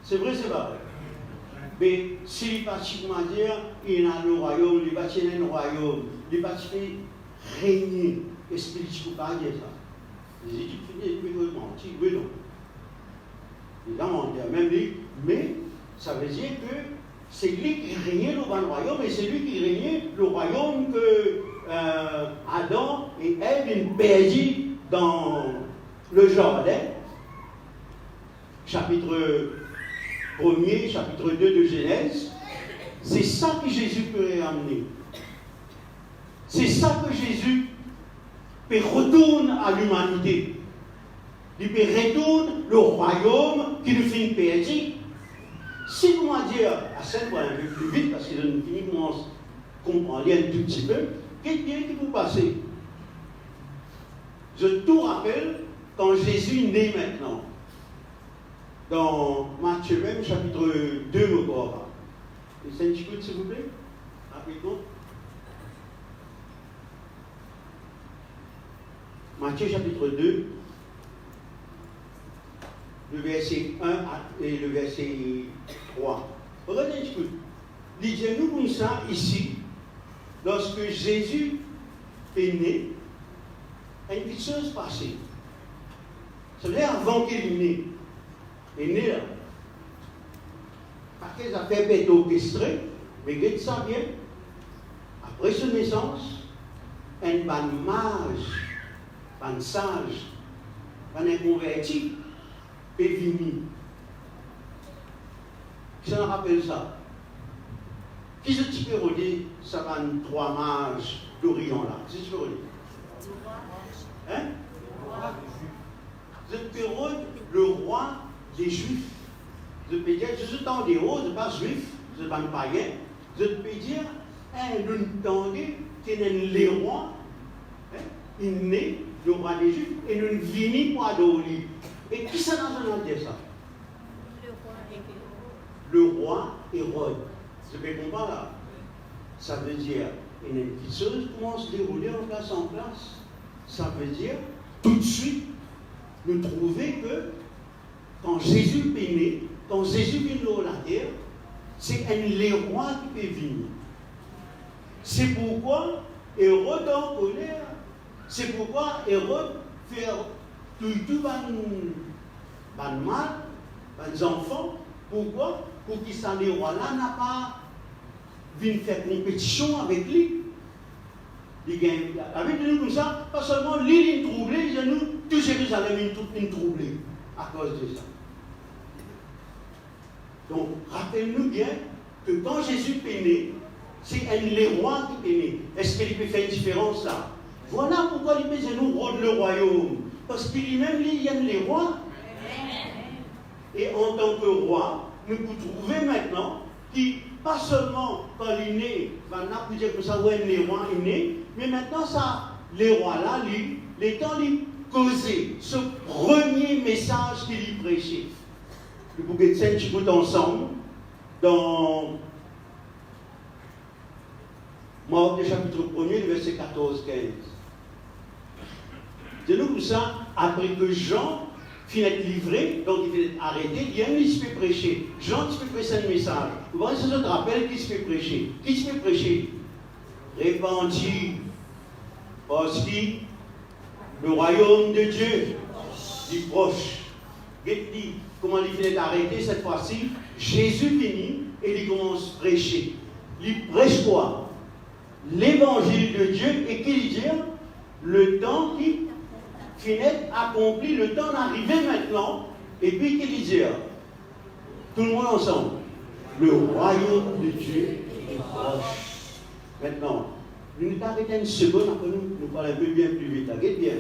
C'est vrai, c'est pas vrai. Mais s'il va dire, il a le royaume, il va tenir le royaume, il va régner, est-ce qu'il ne peut pas dire ça? Les équipes finissent, ils veulent mentir, oui, non. Ils ont menti, même lui, mais ça veut dire que c'est lui qui régnait le royaume et c'est lui qui régnait le royaume que Adam et Ève ont perdu dans le jardin. Chapitre 1er, chapitre 2 de Genèse. C'est ça que Jésus peut amener. C'est ça que Jésus peut retourner à l'humanité. Il peut retourner le royaume qui nous fait perdu. Si vous m'en dire, à cette fois un peu plus vite, parce que je ne finis pas comprendre un tout petit peu, qu'est-ce qui vous passe? Je tout rappelle quand Jésus est né maintenant. Dans Matthieu même, chapitre 2, me crois. C'est un petit coup, s'il vous plaît? Rapidement. Matthieu chapitre 2, le verset 1 et le verset 3. Regardez un petit peu. Lisez-nous comme ça ici, lorsque Jésus est né, une petite chose passée. Ça veut dire avant qu'il est né. Il est né là. Pas qu'ils ont fait orchestré, mais regardez ça bien. Après sa naissance, un bon mage, un sage, un converti, est venu. Qui s'en rappelle ça? Qui se tu peux redire, ça va nous trois mages d'Orient là? Qui se tu peux redire? Hein? Je peux redire le roi des Juifs. Je peux dire, je suis en dehors, je ne suis pas juif, je ne suis pas païen. Je peux dire, nous entendons qu'il y a les rois, il naît, le roi des Juifs, et nous venons pour adorer. Et qui ça dans dire ça? Le roi Hérode. Je peux comprendre là. Ça veut dire, il y a une petite chose qui commence à se dérouler en place. Ça veut dire, tout de suite, nous trouver que quand Jésus est né, quand Jésus vient sur la terre, c'est les rois qui peuvent venir. C'est pourquoi Hérode est en colère. C'est pourquoi Hérode fait tout mal, les enfants. Pourquoi? Pour qu'il s'en les rois-là n'a pas vu faire compétition avec lui. Avec nous comme ça, pas seulement lui, il est troublé, nous, tout Jérusalem est troublé à cause de ça. Donc, rappelle-nous bien que quand Jésus est né, c'est les rois qui est né. Est-ce qu'il peut faire une différence là? Voilà pourquoi il peut nous rôde le royaume. Parce qu'il lui-même, il y a les rois. Et en tant que roi, nous pouvons trouver maintenant qui, pas seulement quand il est né, maintenant, vous dire que ça, ouais, les rois est né, mais maintenant, ça, les rois là, lui, les temps, lui causaient ce premier message qu'il lui prêchait. Le bouquet de scène, tu écoutes ensemble dans Marc, chapitre 1er, verset 14-15. C'est nous pour ça, après que Jean finit d'être livré, donc il finit d'être arrêté, il y a un qui se fait prêcher. Jean qui se fait prêcher un message. Vous voyez, ça te rappelle qui se fait prêcher. Qui se fait prêcher? Répandu. Parce que le royaume de Dieu est proche. Comment il finit d'être arrêté cette fois-ci? Jésus finit et il commence à prêcher. Il prêche quoi? L'évangile de Dieu, et qu'il dit le temps qui finit accompli, le temps d'arriver maintenant, et puis qu'il dit tout le monde ensemble, le royaume de Dieu est proche. Maintenant, nous nous arrêtons une seconde, après nous parlons un peu bien plus vite. Regardez bien.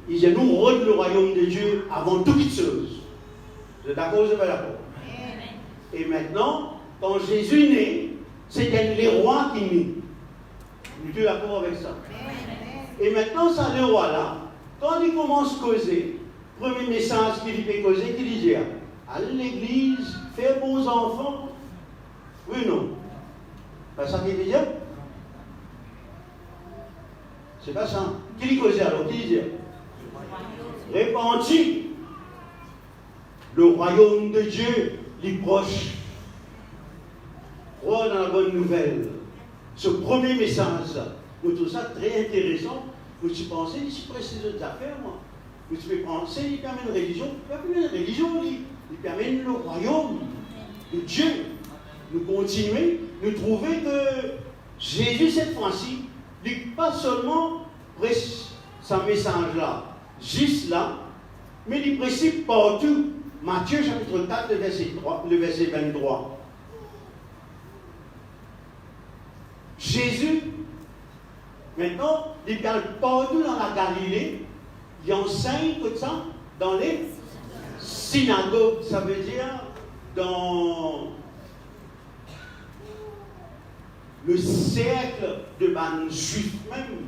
Il dit nous rôde le royaume de Dieu avant toute chose. Vous êtes d'accord ou vous n'êtes pas d'accord? Et maintenant, quand Jésus est né, c'était les rois qui naissent. Nous sommes d'accord avec ça. Et maintenant, ça, le roi là, quand il commence à causer, premier message qu'il peut causer, qu'il dit allez à l'église, faites bons enfants. Oui ou non? C'est ça qu'il dit? C'est pas ça. Qui dit causer alors? Qui dit? Répandu. Le royaume de Dieu est proche. Crois dans la bonne nouvelle. Ce premier message, je trouve ça très intéressant. Vous pensez, si précise d'autres affaires, moi. Vous pouvez penser, il permet une religion. Il permet une religion, il permet le royaume de Dieu. Nous continuons, nous trouvons que Jésus, cette fois-ci, n'est pas seulement prêche ce message-là, juste là, mais il prêche partout. Matthieu chapitre 4, le verset 23. Jésus, maintenant, il parle partout dans la Galilée, il enseigne tout ça dans les synagogues, ça veut dire dans le cercle de juifs même.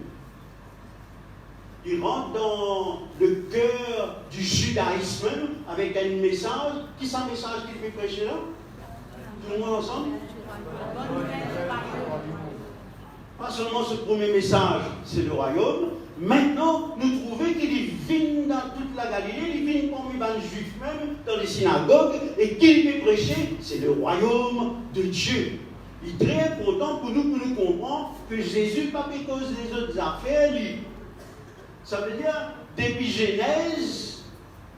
Il rentre dans le cœur du judaïsme même avec un message. Qui est ce message qu'il fait prêcher là? Tout le monde ensemble? Pas seulement ce premier message, c'est le royaume. Maintenant, nous trouvons qu'il vient dans toute la Galilée, il vient parmi les juifs même, dans les synagogues, et qu'il peut prêcher, c'est le royaume de Dieu. Il est très important pour nous comprendre que Jésus n'a pas cause des autres affaires. Ça veut dire, depuis Genèse,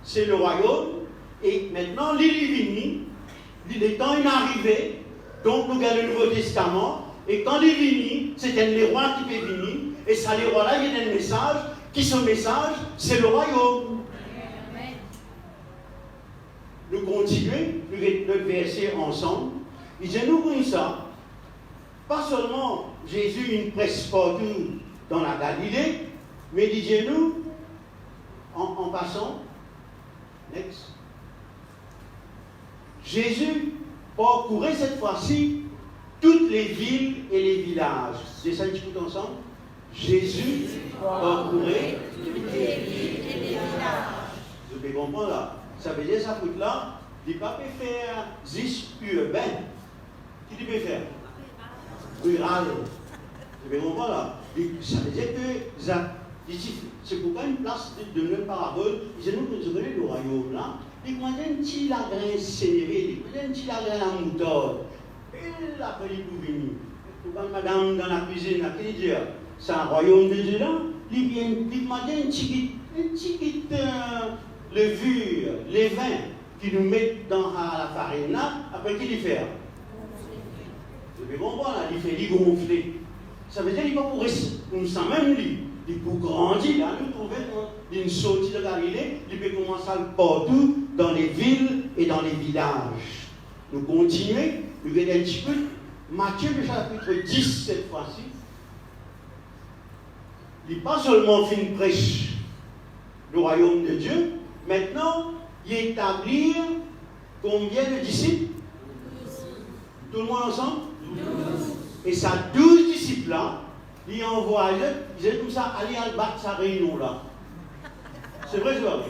c'est le royaume, et maintenant, l'île est venu, le temps est arrivé, donc nous avons le Nouveau Testament. Et quand il est venu, c'était les rois qui peuvent venir. Et ça, les rois-là, il y a un message. Qui ce message? C'est le royaume. nous continuons, nous le verset ensemble. Il dit nous comme ça, pas seulement Jésus une presse partout dans la Galilée, mais il dit nous, en passant, next, Jésus parcourait cette fois-ci toutes les villes et les villages. C'est ça que tu écoutes ensemble? Jésus parcourait toutes les villes et les villages. Vous pouvez comprendre là? Ça veut dire ça coûte là, il ne peut pas faire 10 urbain. Qui peut faire? Rural. Vous pouvez comprendre là? Ça veut dire que c'est pourquoi une place de notre parabole, c'est nous qui connaissons le royaume là. Il y a un petit lagrin sénévé, il y a un petit lagrin à moutarde. Et là, après, il peut venir. Pourquoi madame dans la cuisine, qui dit, c'est un royaume de Dieu là, il vient, il demande une petite levure, les vins, qui nous mettent dans la farine là, après qu'il y fait. Vous pouvez comprendre là, il fait les gonfler. Ça veut dire qu'il va pour rester, comme ça même lui. Il peut grandir, là, nous trouvons une sortie de Galilée, il peut commencer partout, dans les villes et dans les villages. Nous continuons, nous regardons un petit peu, Matthieu, le chapitre 10, cette fois-ci, il n'est pas seulement fait une prêche le royaume de Dieu, maintenant, il établit combien de disciples? 12. Tout le monde ensemble? 12. Et ça, 12 disciples là, il envoie, il dit comme ça, allez à battre sa réunion là. C'est vrai, c'est vrai.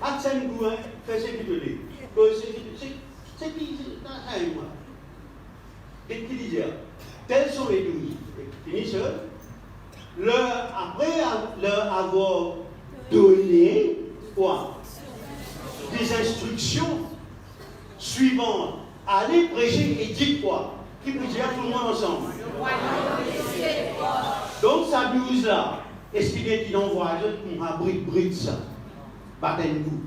Battre sa réunion, fais ce que tu dis. C'est qui, qu'est-ce qu'il dit? Tels sont les 12. Fini seul. Après leur avoir donné quoi? Des instructions suivantes. Allez prêcher et dites quoi? Qui peut dire tout le monde ensemble? Donc, ça 12 là, est-ce qu'il est qu'il envoie un bride ça? Baptême coup.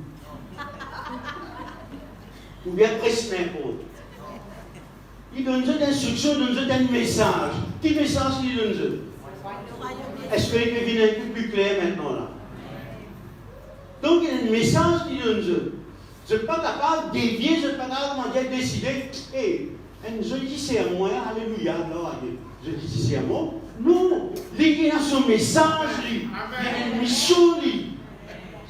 Ou bien presque n'importe. Il donne des instructions, il donne un message. Quel message il donne? Est-ce qu'il peut venir un peu plus clair maintenant là? Donc, il y a un message qu'il donne. Je ne suis pas capable de dévier, je ne suis pas capable de décider. Je dis c'est à moi, alléluia, alors je dis c'est à moi. Non, il y a son message, il y a une mission.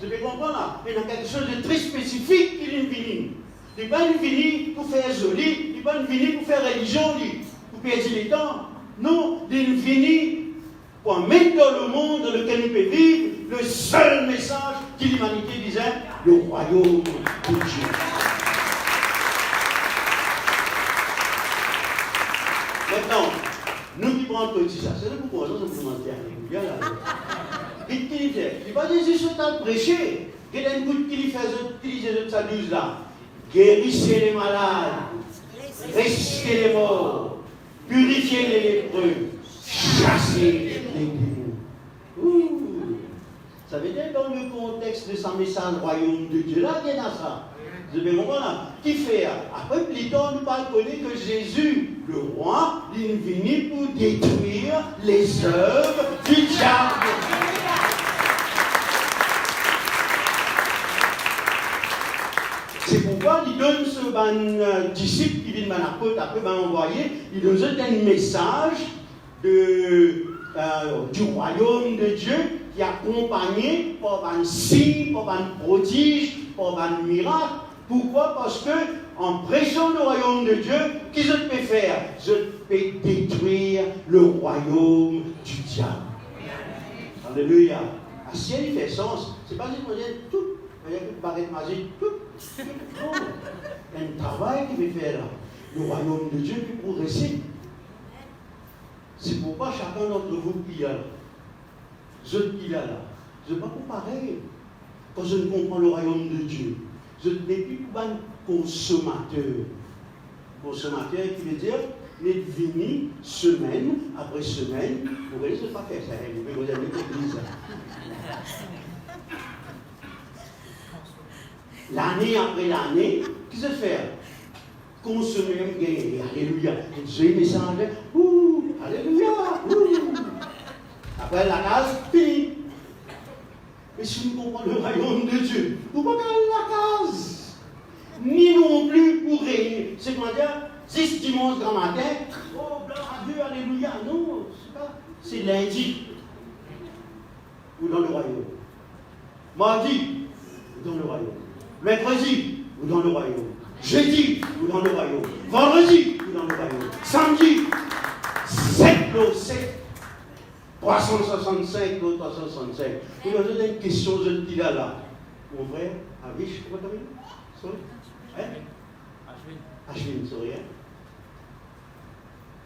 Je vais comprendre là. Il y a quelque chose de très spécifique qui est venu. Il n'est pas venu pour faire joli, il n'est pas venu pour faire religion, pour perdre le temps. Non, il est venu pour mettre dans le monde dans lequel nous pouvons vivre le seul message que l'humanité disait, le royaume de Dieu. Maintenant, nous qui prenons petit ça, c'est là pourquoi ça me demande bien là. Il dit, pas Jésus se t'a prêché. Il y a une goutte qui faisait de sa 12 là. Guérissez les malades, ressuscitez les morts, purifiez les lépreux, chassez les démons. Ça veut dire dans le contexte de sa message royaume de Dieu, là, il y a ça. Vous avez compris là? Qui fait? Après, plus tard, nous parlons que Jésus, le roi, il est venu pour détruire les œuvres du diable. C'est pourquoi il donne ce disciple qui vient de l'apôtre, après envoyé, il donne un message du royaume de Dieu qui est accompagné par un signe, par un prodige, par un miracle. Pourquoi? Parce que en prêchant le royaume de Dieu, qu'est-ce que je peux faire? Je peux détruire le royaume du diable. Alléluia. À ciel, il fait sens. C'est pas juste pour dire tout. Il y a une barrette magique, tout. Non. Il y a un travail qu'il veut faire là. Le royaume de Dieu peut progresser. C'est pourquoi chacun d'entre vous qui est là, je qui est là, je ne vais pas comparer. Quand je ne comprends le royaume de Dieu, je ne suis plus un consommateur. Consommateur qui veut dire, d'être venu semaine après semaine. Vous voyez, je ne vais pas faire ça. Vous pouvez regarder l'église. L'année après l'année, qu'est-ce que je fais? Consommer, gagner. Alléluia. J'ai message. Alléluia. Après la case, fini. Mais si nous comprenons le royaume de Dieu, vous ne pouvez pas 10 dimanches grand matin, oh, gloire à Dieu, alléluia. Non, c'est lundi, ou dans le royaume. Mardi, ou dans le royaume. Mercredi, ou dans le royaume. Jeudi, ou dans le royaume. Vendredi, ou dans le royaume. Samedi, 7 jours, 7. 365, 365. Vous me posez une question, je te dis là. Mon frère, Avish, comment t'as dit? Sorry? Hein? Ashwin, sorry, hein?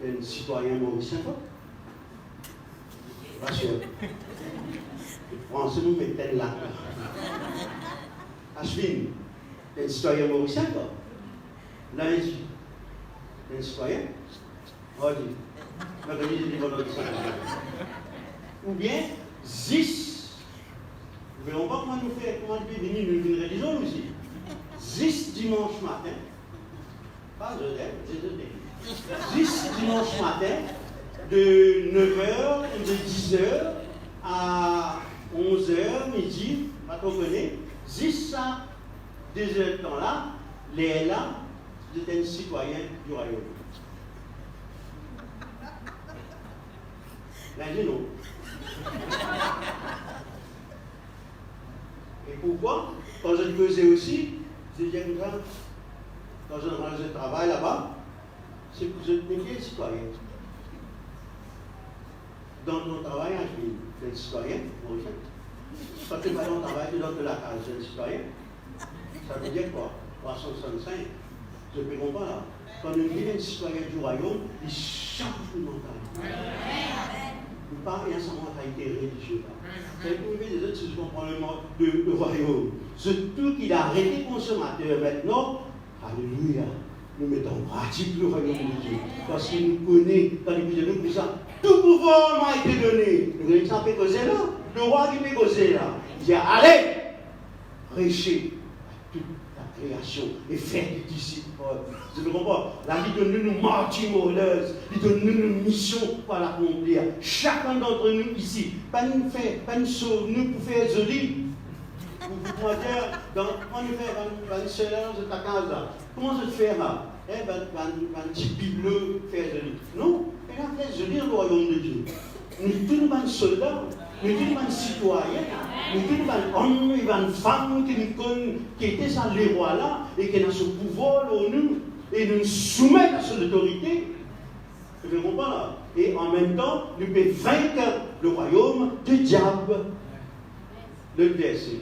Un citoyen mauricien, quoi? Pas sûr. Les Français nous mettent là. Ashwin, un citoyen mauricien, quoi? Lundi, un citoyen? Mardi. Mercredi, j'ai dit vendredi, ou bien 10. Nous ne verrons pas comment nous faire, comment nous peut venir une religion aussi. 10 dimanche matin, pas je 10 dimanche matin, de 9h ou de 10h à 11h, midi, pas qu'on connaît, 10 à 2 heures de temps là, les là, j'étais un citoyen du royaume. Lundi, non. Et pourquoi? Quand je le faisais aussi, je disais, quand je travaille là-bas, c'est que je deviens citoyen. Dans ton travail, je suis citoyen, quand tu vas dans ton travail, tu donnes de la case, je suis citoyen. Ça veut dire quoi? 365. Je ne comprends pas là. Quand on devient citoyen du royaume, il change de mentalité. Il pas il y a sa mentalité religieuse. C'est pour des autres, si je comprends le mot de royaume. Surtout qu'il a arrêté consommateur maintenant. Alléluia. Nous mettons en pratique le royaume de Dieu. Parce qu'il nous connaît, quand il nous dit ça, tout pouvoir m'a été donné. Nous voulons ça fait causer là. Le roi qui fait causer là. Il dit allez, prêchez à toute la création et faire des disciples. Je ne comprends pas. La vie donne nous martyrs molleuses. Il donne nous une mission pour l'accomplir. Chacun d'entre nous ici, pas nous faire, pas nous sauver, nous pour faire joli. Vous pouvez dire, comment nous faire une chaleur de ta case là? Comment je fais là? Un petit bibleux faire joli. Non, il a fait joli dans le royaume de Dieu. Nous tous les soldats, nous tous les citoyens, nous tous les hommes et les femmes qui étaient dans les rois là et qui ont ce pouvoir au nous et nous soumettent à son autorité. Vous ne pas là? Et en même temps, nous pouvons vaincre le royaume du diable. Le verset.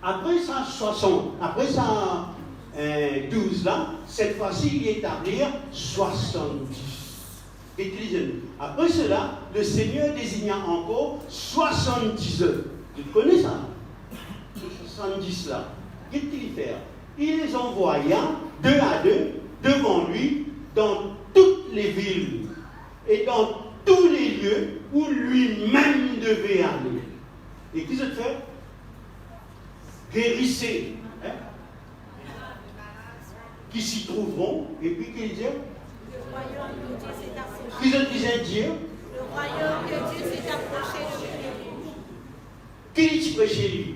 Après ça, 60, après ça, 12 là, cette fois-ci, il est établi 70. Après cela, le Seigneur désigna encore 70 heures. Tu connais ça? 70 là. Qu'est-ce qu'il fait? Il les envoya 2 à 2 devant lui dans toutes les villes et dans tous les lieux où lui-même devait aller. Et qu'est-ce qu'il fait? Guérissez, hein? Qui s'y trouveront, et puis qu'il dit, le royaume de Dieu s'est approché. Qui se disait dire, le royaume de Dieu s'est approché de lui. Qui dit prêcher lui?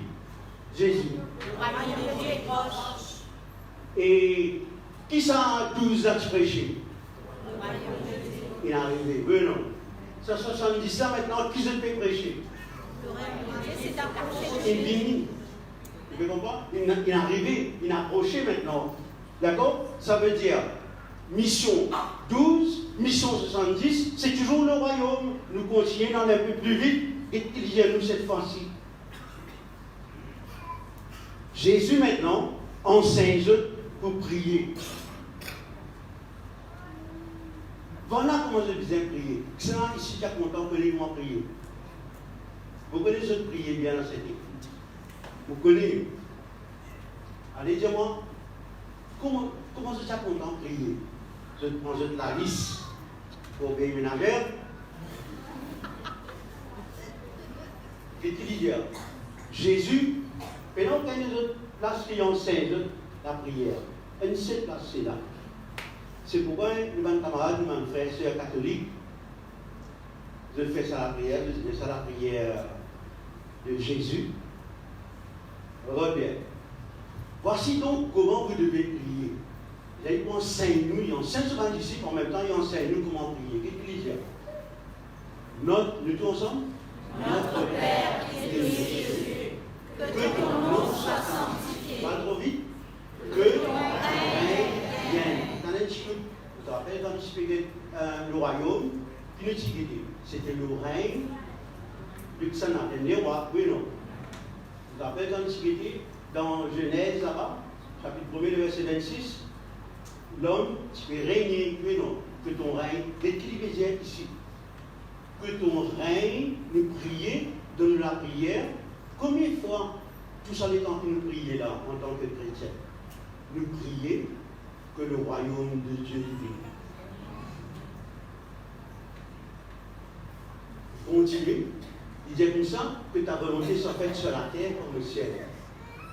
Jésus. Le royaume de Dieu est proche. Et qui ça 12 a prêché? Le royaume de Dieu. Il est arrivé, non. Ça 70 là maintenant, qui se fait prêcher? Le royaume de Dieu s'est approché de Il lui. vient. Vous comprenez? Il est arrivé, il est approché maintenant. D'accord? Ça veut dire mission 12, mission 70, c'est toujours le royaume. Nous continuons d'aller un peu plus vite et qu'il y a nous cette fois-ci. Jésus maintenant enseigne pour prier. Voilà comment je disais prier. C'est là ici qui a content que les mots prier. Vous connaissez de prier bien dans cette équipe. Vous connaissez. Allez, dis-moi, comment je suis content de prier? Je prends de la liste pour payer ménagère. Qu'est-ce qu'il dit? Jésus, maintenant, quand il y a une place qui enseigne la prière, une seule place, c'est là. C'est pourquoi mes camarades, mes frères et sœurs catholiques, je fais ça la prière, je fais ça la prière de Jésus. Regarde bien. Voici donc comment vous devez prier. Il enseigne-nous, il enseigne ce qu'on disciple, en même temps, il enseigne-nous comment prier. Qu'est-ce qu'il dit? Nous tous ensemble? Notre Père qui es aux cieux, que ton nom soit sanctifié. Pas trop vite. Que ton règne vienne. Vous vous rappelez quand il expliquait le royaume, c'était le règne du Xana, le roi, oui, non. Vous vous rappelez quand il expliquait dans Genèse là-bas, chapitre 1er, le verset 26, l'homme qui peut régner, oui, non, que ton règne, d'équilibrer ici. Que ton règne, nous prier, donne la prière. Combien de fois tout ça est en train de nous prier là, en tant que chrétien? Nous prier que le royaume de Dieu vienne. Continuez. Il dit comme ça que ta volonté soit faite sur la terre comme le ciel.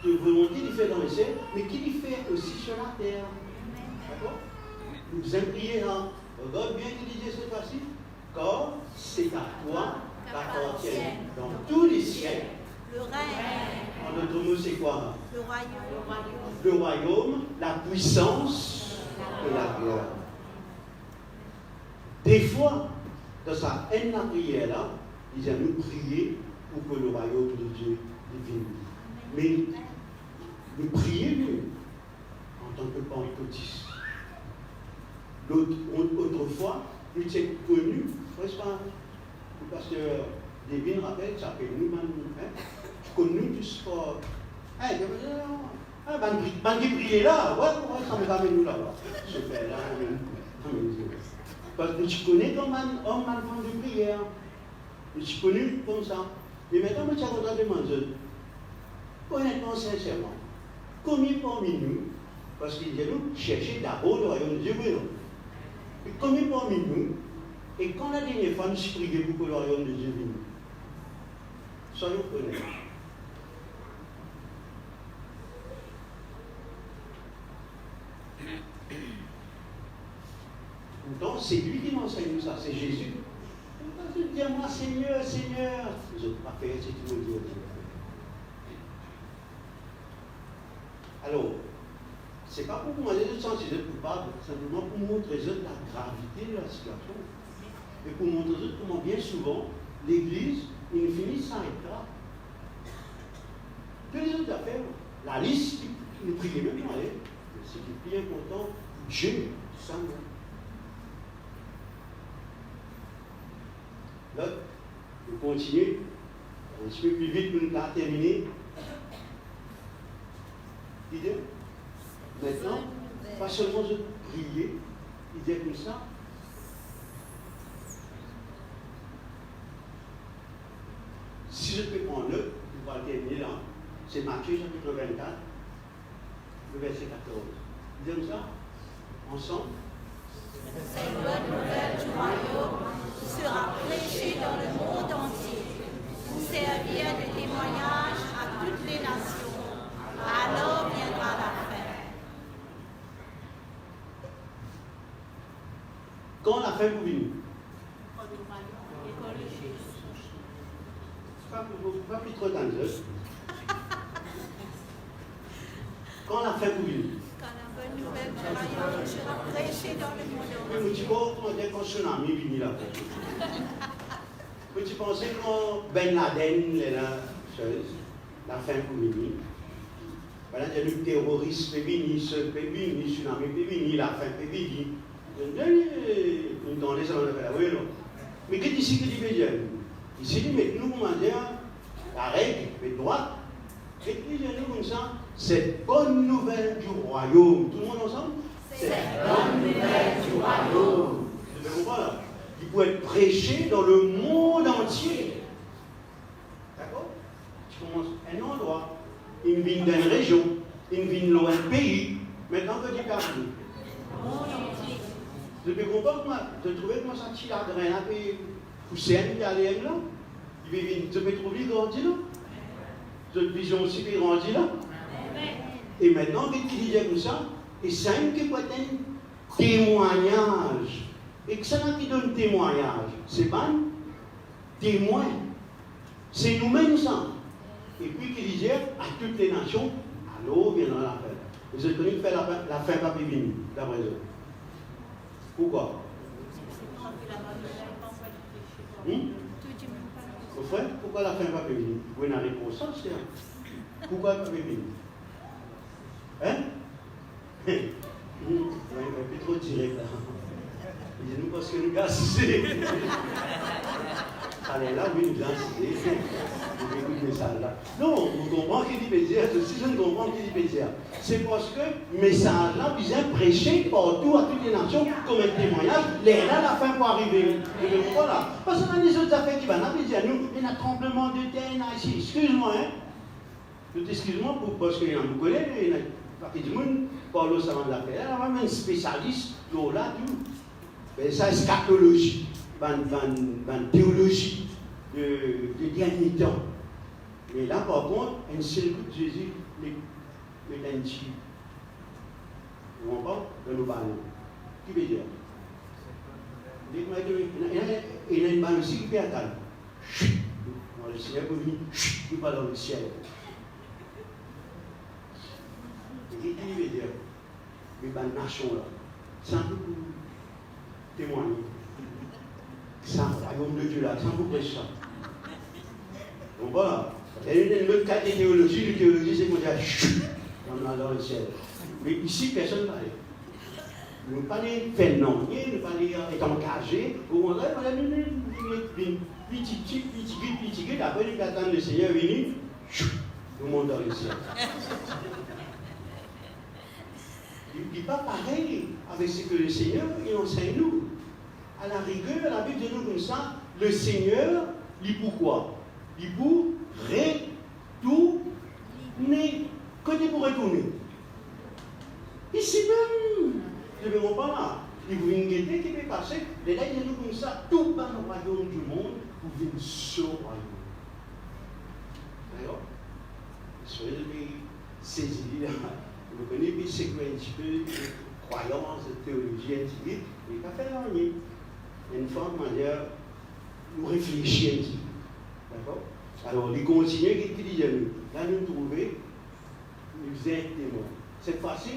Ta volonté il fait dans le ciel, mais qu'il y fait aussi sur la terre. D'accord? Nous aimons prier là. Regarde bien qu'il disait cette fois-ci. Car c'est à toi qu'appartient dans tous les siècles. Le règne. En d'autres mots, c'est quoi? Le royaume. Le royaume, la puissance de la gloire. Des fois, dans sa haine la prière là, il dit à nous prier pour que le royaume de Dieu vienne. Mais nous prier nous, en tant que pentecôtistes. Autrefois, nous sommes connus, n'est-ce pas? Le pasteur Devine rappelle, ça s'appelle nous, connus du sport. Ban qui prier là, ouais, ça me ramène nous là-bas. Je fais là, parce que tu connais comme un homme, un femme de prière. Tu connais comme ça. Et maintenant, je suis en train de demander, honnêtement, sincèrement, combien parmi nous, parce qu'il dit nous, cherchez d'abord le royaume de Dieu, oui, non? Et combien parmi nous, et quand la dernière fois nous prions pour que le royaume de Dieu vienne, soyons honnêtes. Donc, c'est lui qui m'enseigne ça, c'est Jésus. Il dit à moi, Seigneur, Seigneur. Je ne peux pas faire ce que tu me dis. Alors, ce n'est pas pour moi de sentir coupable, simplement pour montrer la gravité de la situation. Et pour montrer comment bien souvent, l'Église, il finit sans être là. Que les autres affaires, la liste, nous prions même pas, c'est le plus important, Dieu, ça nous. Là, nous continuons, un petit peu plus vite pour nous terminer. Idée? Maintenant, pas seulement de prier, il dit comme ça. Si je peux prendre le, on va le terminer là. C'est Matthieu chapitre 24, le verset 14. Il dit comme ça, ensemble. Cette bonne nouvelle du royaume sera prêchée dans le monde entier pour servir de témoignage à toutes les nations. Alors viendra la fin. Quand la fin vous venir? Pas plus trop dangereux. Quand la fin vous venir? Quand la bonne nouvelle du royaume sera prêchée dans le monde entier. Mais tu vois comment quand tsunami venu là. Tu pensais quand Ben Laden, la fin pour venir. Voilà, il y a le terrorisme peut venir, ce peut venir, le tsunami peut venir, la fin peut venir. Nous dans les hommes, oui, non. Mais qu'est-ce ici que tu veux dire? Ici, nous, comment dire, la règle, mais droite. Et puis, nous comme ça, cette bonne nouvelle du royaume. Tout le monde ensemble? Cette bonne nouvelle du royaume. Vous comprenez là? Il peut être prêché dans le monde entier. D'accord? Tu commences un endroit, une ville d'une région, une ville dans un pays. Maintenant que tu parles. Monde entier. Je peux comprendre, moi, je trouvais comment ça tire à grain, puis pousser un aller là. Je peux trouver grandi là. Cette vision aussi peut grandir là. Et maintenant, qu'il disait comme ça, et c'est un qui peut être un témoignage. Et que ça qui donne témoignage, c'est pas un témoin. C'est nous-mêmes ça. Et puis qu'il disait à toutes les nations, Alors viendra la fin. Vous êtes connu de faire la fin pas venir, d'après eux. Pourquoi? Au frère, pourquoi la fin pas venir? Vous avez une réponse, c'est pourquoi elle pas venir? Hein? Un peu trop direct là. Nous parce que nous gassés. Allez là, oui, nous gassés. Vous message là. Non, vous comprenez ce qu'il dit dire. Si je ne comprends ce qu'il dit dire, c'est parce que le message là vient prêcher partout à toutes les nations comme un témoignage. Les là, la fin pour arriver. Voilà. Parce qu'on a des autres affaires qui vont dire nous, il y a un tremblement de terre ici. Excuse-moi, hein. Excuse-moi parce qu'il y en a beaucoup, il y a partie du monde, Paulo savant de la paix, il y a même un spécialiste, là, tout. Mais ça, c'est scatologie, théologie de dernier temps. Mais là, par contre, un seul coup de Jésus, le danti. Vous comprenez? Dans nos ballons. Qui veut dire? Il y a une balle aussi qui peut attendre. Le Seigneur peut venir, il va dans le ciel. Et il veut dire, les bonnes nations là, sans vous témoigner, sans le royaume de Dieu là, sans vous prêcher ça. Donc voilà, il y a une autre cas de théologie, c'est qu'on dit, chut, on est dans le ciel. Mais ici, personne ne parle. Nous ne parlons pas de non, nous ne parlons pas d'être engagés, au contraire, on a une petit, après nous attendons le Seigneur venir, nous montons dans le ciel. Il n'est pas pareil avec ce que le Seigneur enseigne nous. À la rigueur, la Bible dit nous comme ça, le Seigneur, il pourquoi? Il pour retourner. Côté pour retourner. Ici même, je ne vais pas là. Il vous une guetter qui peut passer. Les là, il dit nous comme ça, tout dans le royaume du monde, pour venir sur le royaume. D'accord? Soyez saisis là. Vous connaissez c'est un petit peu de croyance, de théologie intimiste, mais pas faire rien. Une fois, nous réfléchissons un petit peu. D'accord? Alors, il continue, il dit, là, nous trouvons, nous faisons témoin. Cette fois-ci,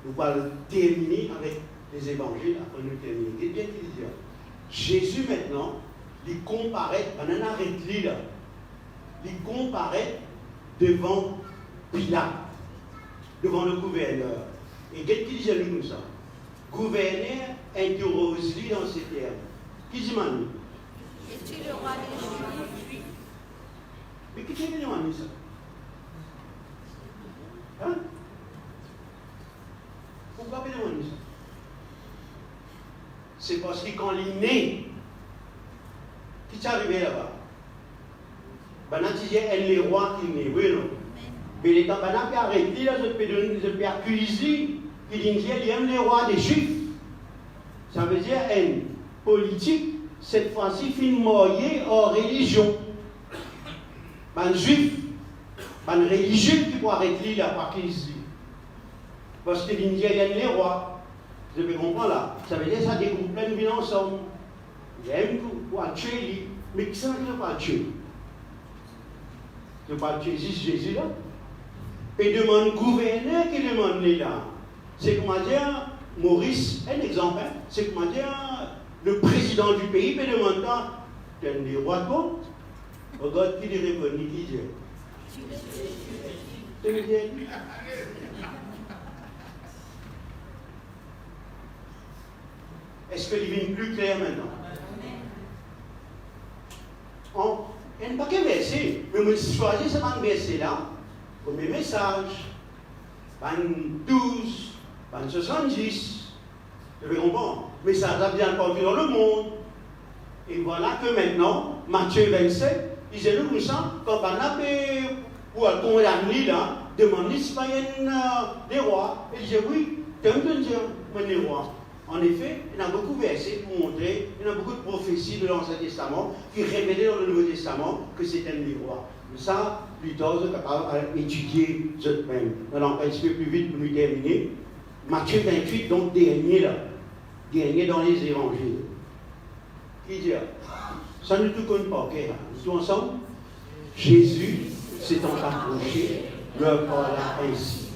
nous allons terminer avec les évangiles après nous terminer. Qu'est-ce bien qu'il dit? Jésus, maintenant, il comparaît, on en arrête là, il comparaît devant Pilate, devant le gouverneur. Et qu'est-ce qu'il dit comme ça? Gouverneur interroge-lui dans ces termes. Qui dit Manu? Es-tu le roi des Juifs? Mais qui dit Manu ça? Hein? Pourquoi il demande ça? C'est parce que quand il est né, qui t'est arrivé là-bas? Ben, tu dis, elle est roi qui est né, oui, non? Mais les temps, ben, on peut arrêter, là, je peux accuser, qu'il dit, il aime les rois des Juifs. Ça veut dire, une politique, cette fois-ci, fin mariée en religion. Ben, Juif, ben, religieux qui peut arrêter, là, par qui ici. Parce que l'Indien aime les rois. Vous avez compris là? Ça veut dire que ça dégroupe plein de vie ensemble. Il aime pour tuer, mais qui ça ne veut pas tuer? Je ne veux pas tuer Jésus là. Et demande gouverneur qui demande là. C'est comment dire, Maurice, un exemple, hein? C'est comment dire, le président du pays peut demander, tu es des rois de quoi? Regarde qui lui répond, qui dit. Tu veux dire? Est-ce que il devient plus clair maintenant? Il n'y a pas qu'un verset, mais je choisis ce verset là, comme un message, 12, 70, je vais comprendre. Mais ça a bien partout dans le monde. Et voilà que maintenant, Matthieu 27, il dit nous comme ça, quand on a pour condamner là, demander si pas des rois. Et il dit oui, tu aimes bien dire, les rois. En effet, il y a beaucoup de versets pour montrer, il y a beaucoup de prophéties de l'Ancien Testament qui révélaient dans le Nouveau Testament que c'était un miroir. Ça, plus tard, vous êtes capable d'étudier vous-même. On va un petit peu plus vite pour nous terminer. Matthieu 28, donc dernier là, dernier dans les évangiles. Qui dit ça nous tout connaît pas, ok? Nous tous ensemble? Jésus s'étant approchés, leur parla ainsi.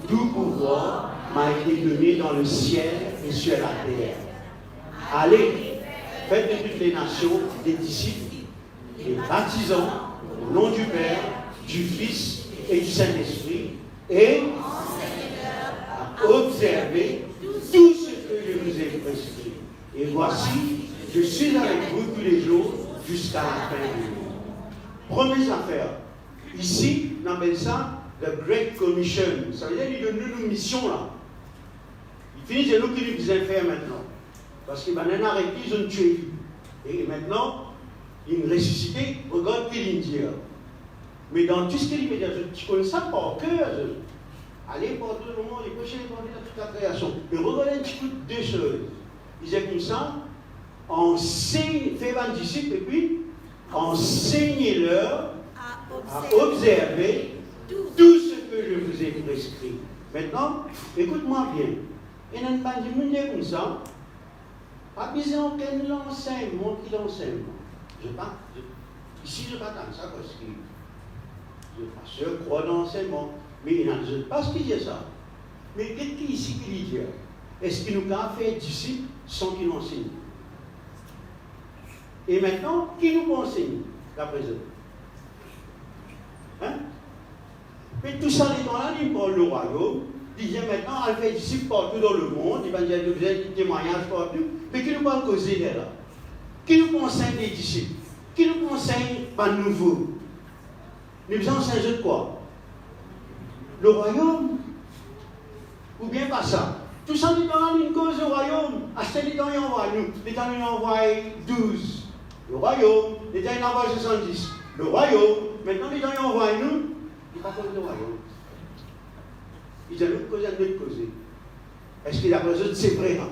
Tout pouvoir m'a été donné dans le ciel et sur la terre. Allez, faites de toutes les nations des disciples, les baptisant au nom du Père, du Fils et du Saint-Esprit, et à observer tout ce que je vous ai prescrit. Et voici, je suis avec vous tous les jours jusqu'à la fin du monde. Première affaire. Ici, on appelle ça the Great Commission. Ça veut dire qu'il donne nous une mission là. Il finit, c'est nous qui nous faisons faire maintenant. Parce qu'il va nous arrêter, ils ont tué. Et maintenant, il ressuscité, regarde qu'il dit. Mais dans tout ce qu'il dit, tu connais ça par cœur. Allez partout dans le monde, et prêcher l'évangile à toute la création. Mais regardez un petit peu deux choses. Il disait comme ça, enseigne, faites un disciple, et puis enseignez-leur à observer tout ce que je vous ai prescrit. Maintenant, écoute-moi bien. Il y a une bande de monde comme ça, pas besoin qu'elle l'enseigne, moi qui l'enseigne. Ici, je ne pas dans ça parce que le pasteur croit dans l'enseignement. Mais il n'y en a pas ce qu'il dit ça. Mais qu'est-ce qu'il ici qui dit? Est-ce qu'il nous a fait disciples sans qu'il enseigne? Et maintenant, qui nous enseigne d'après eux? Hein? Mais tout ça, les gens-là, ils parlent le royaume. Ils disent maintenant, elle fait disciples partout dans le monde. Il va dire des témoignages partout. Mais qui nous parle causer là? Qui nous enseigne des disciples? Qui nous enseigne pas nouveau? Nous besoin enseigner de quoi? Le royaume? Ou bien pas ça? Tout ça, les gens-là, une cause du royaume. Acheter les gens, ils envoient nous. Les gens, ils envoient 12. Le royaume. Les gens, ils envoient 70. Le royaume. Maintenant, les gens, ils envoient nous. Ils ne parlent pas de royaume. Ils ont une cause à nous causer. Est-ce que la personne, c'est vrai? Hein?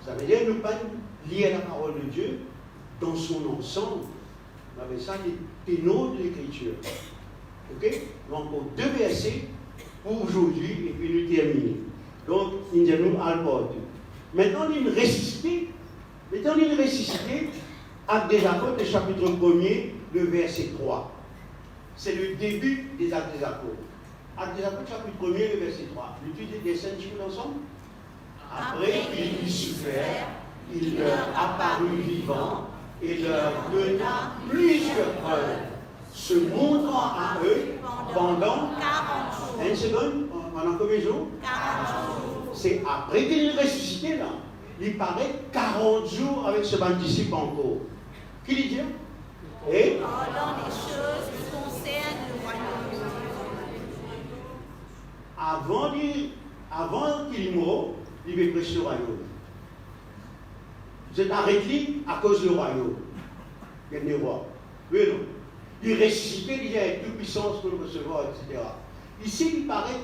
Ça veut dire que nous ne pas lier la parole de Dieu dans son ensemble. On avait ça des ténors de l'écriture. Ok? Donc, pour deux versets pour aujourd'hui et puis nous terminer. Donc, il nous a le porte. Maintenant, il y a une ressuscité. Maintenant, il y a une ressuscité. Actes des Apôtres, le chapitre 1er, le verset 3. C'est le début des Actes des Apôtres. Actes des Apôtres, chapitre 1er, le verset 3. L'étude des scènes, tu veux ensemble? Après qu'il eut souffert, il leur apparut vivant et leur donna plusieurs preuves, se montrant à eux pendant 40 jours. une seconde, pendant combien de jours? 40 jours. C'est après qu'il est ressuscité là. Il paraît 40 jours avec ce bon disciple encore. Qui dit? Et Parlant des choses qui concernent le royaume de Dieu. avant qu'il meure, il veut prêcher le royaume. Vous êtes arrêté à cause du royaume. Il y a des rois. Oui, non. Il est ressuscité, il y a toute puissance pour le recevoir, etc. Ici, il paraît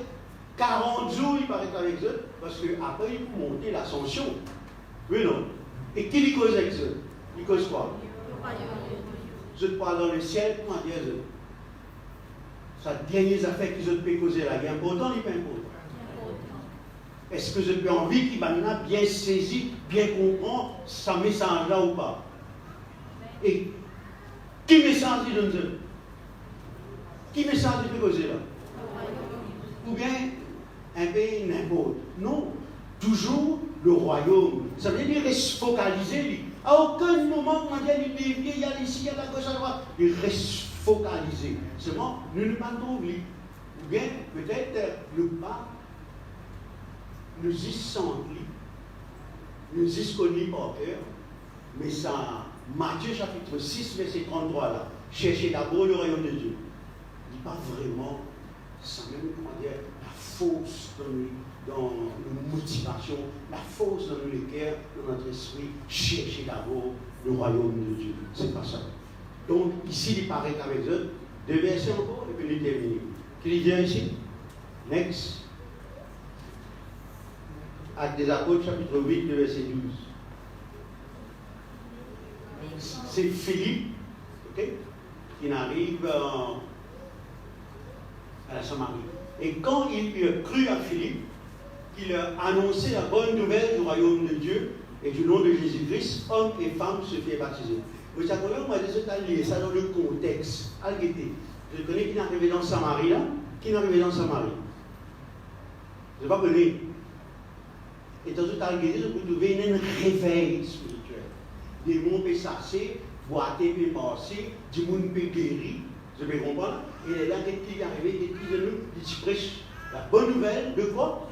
40 jours, il paraît avec eux, parce qu'après, il faut monter l'ascension. Oui, non. Et qui lui cause avec eux? Il cause quoi? Je te parle dans le ciel, comment dire eux? Ça dernière affaire qu'ils ont pu causer là, il est important, il n'est pas important. Est-ce que je peux envie qu'il va bien saisir, bien comprendre ce message-là ou pas? Et qui message il donne eux? Qui message il peut causer là? Ou bien un pays n'importe? Non, toujours le royaume. Ça veut dire reste focalisé, lui. À aucun moment, quand il dévie, il y a ici, il y a la gauche, à droite. Il reste focalisé. Seulement, nous ne pas oublier. Ou bien, peut-être, le pas, nous y sentent, nous y connaissons par cœur, mais ça, Matthieu chapitre 6, verset 33, là, cherchez d'abord le royaume de Dieu. Il n'est pas vraiment, ça même, comment dire, la force dans nos motivations, la force dans nos cœurs, dans notre esprit, chercher d'abord le royaume de Dieu. C'est pas ça. Donc, ici, il paraît qu'avec eux, deux versets encore, et puis nous terminons. Qui dit ici? Next. Actes des Apôtres, chapitre 8, le verset 12. C'est Philippe, okay, qui arrive à la Samarie. Et quand il eut cru à Philippe, qu'il a annoncé la bonne nouvelle du royaume de Dieu et du nom de Jésus-Christ, hommes et femmes se firent baptiser. Vous savez, moi, je suis allé ça dans le contexte. Je connais qui est arrivé dans Samarie là. Qui est arrivé dans Samarie? Je ne sais pas connaître. Et dans tout argument, vous trouvez un réveil spirituel. Des mondes peuvent s'asseoir, boiter peuvent passer, du monde peut guérir. Je peux comprendre. Et là, qu'est-ce qui est arrivé? Qu'est-ce qui est venu? Il prêche la bonne nouvelle de quoi?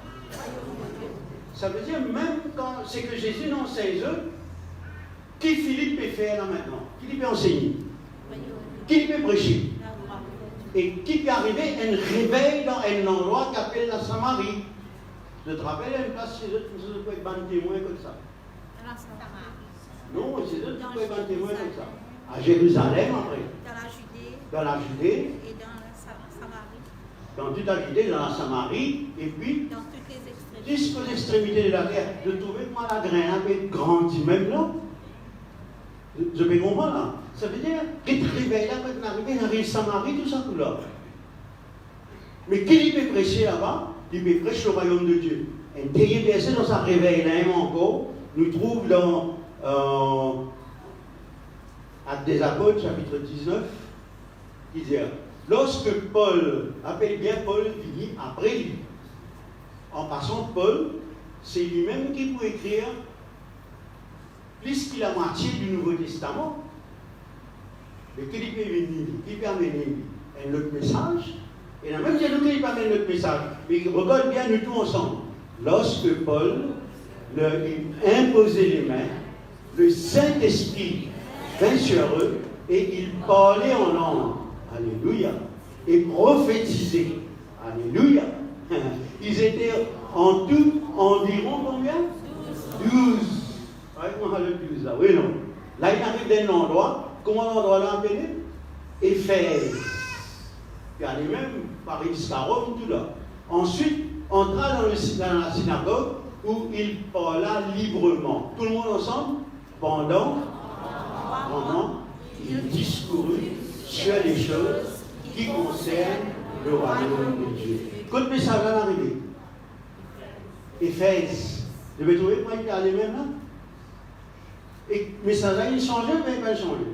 Ça veut dire, même quand c'est que Jésus dans 16 heures, qui Philippe peut faire là maintenant? Qui peut enseigner? Qui peut prêcher? Et qui peut arriver un réveil dans un endroit qui appelle la Samarie? Je te rappelle une place chez eux, vous pouvez être un témoin comme ça. Non, chez eux, vous pouvez être un témoin comme ça. À Jérusalem après. Dans la Judée. Et dans la Samarie. Dans toute la Judée, dans la Samarie, et puis dans toutes les extrémités. Jusqu'aux extrémités de la terre. Je trouvais que moi la graine avait grandi même là. Je peux comprendre là. Ça veut dire que tu réveilles là, quand on arrive Samarie, tout ça, tout là. Mais qui peut prêcher là-bas? Il peut prêcher le royaume de Dieu. Un dernier verset dans sa réveil là encore, nous trouve dans Actes des Apôtres, chapitre 19, qui dit lorsque Paul, appelle bien Paul, finit après lui. En passant, Paul, c'est lui-même qui peut écrire plus que la moitié du Nouveau Testament. Mais qui peut venir, qui peut amener un autre message? Et la même dire nous qui peut amener notre message. Mais regarde bien nous tous ensemble. Lorsque Paul leur imposait les mains, le Saint-Esprit vint sur eux et il parlait en langue. Alléluia. Et prophétisait. Alléluia. Ils étaient en tout environ combien? 12. Comment le 12 là? Oui, non. Là, il arrive d'un endroit. Comment l'endroit là appelé? Éphèse. Il y a les mêmes, Paris, Rome, tout là. Ensuite, entra dans la synagogue où il parla librement. Tout le monde ensemble? Pendant, il discourut sur les choses qui concernent le royaume de Dieu. Quand le message va arriver, Éphèse, vous devez trouver comment il est allé même là? Et le message là, il changeait, mais il n'a pas changé.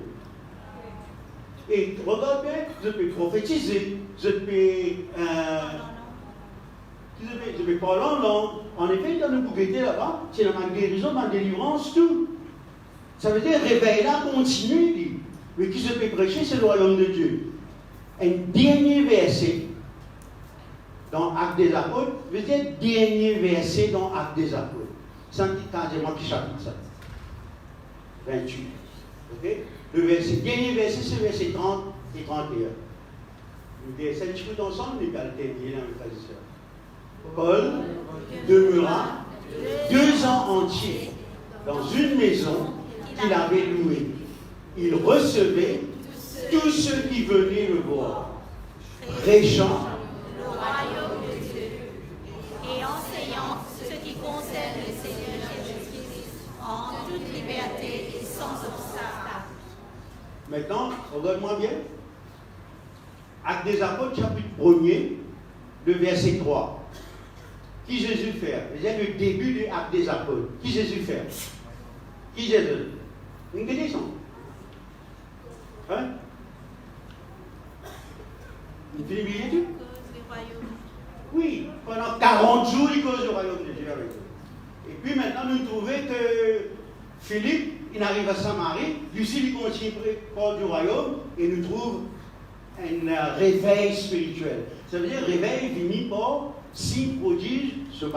Et regarde bien, je peux prophétiser, je peux parler en langue. En effet, dans le bouquet là-bas, c'est dans ma guérison, ma délivrance, tout. Ça veut dire réveil là continue. Mais qui se peut prêcher, c'est le royaume de Dieu. Un dernier verset dans Actes des Apôtres, veut dire dernier verset dans Actes des Apôtres. C'est quasiment qui chapitre ça. 28. Ok? Le dernier verset, c'est verset 30 et 31. Le verset, tu peux ensemble, les alterner dans le frères et sœurs. Paul demeura 2 ans entiers dans une maison qu'il avait louée. Il recevait tous ceux qui venaient le voir, prêchant le royaume de Dieu et enseignant ce qui concerne le Seigneur Jésus-Christ en toute liberté et sans obstacle. Maintenant, regarde-moi bien. Actes des Apôtres, chapitre 1er, le verset 3. Qui Jésus fait? C'est le début de Actes des Apôtres. Qui Jésus fait? Qui Jésus? Une question. Hein? Une fini Oui, pendant 40 jours, il cause le royaume de Dieu avec eux. Et puis maintenant, nous trouvons que Philippe, il arrive à Samarie, Lucie, il continue près du royaume, et nous trouve un réveil spirituel. Ça veut dire réveil fini par signe prodige, ce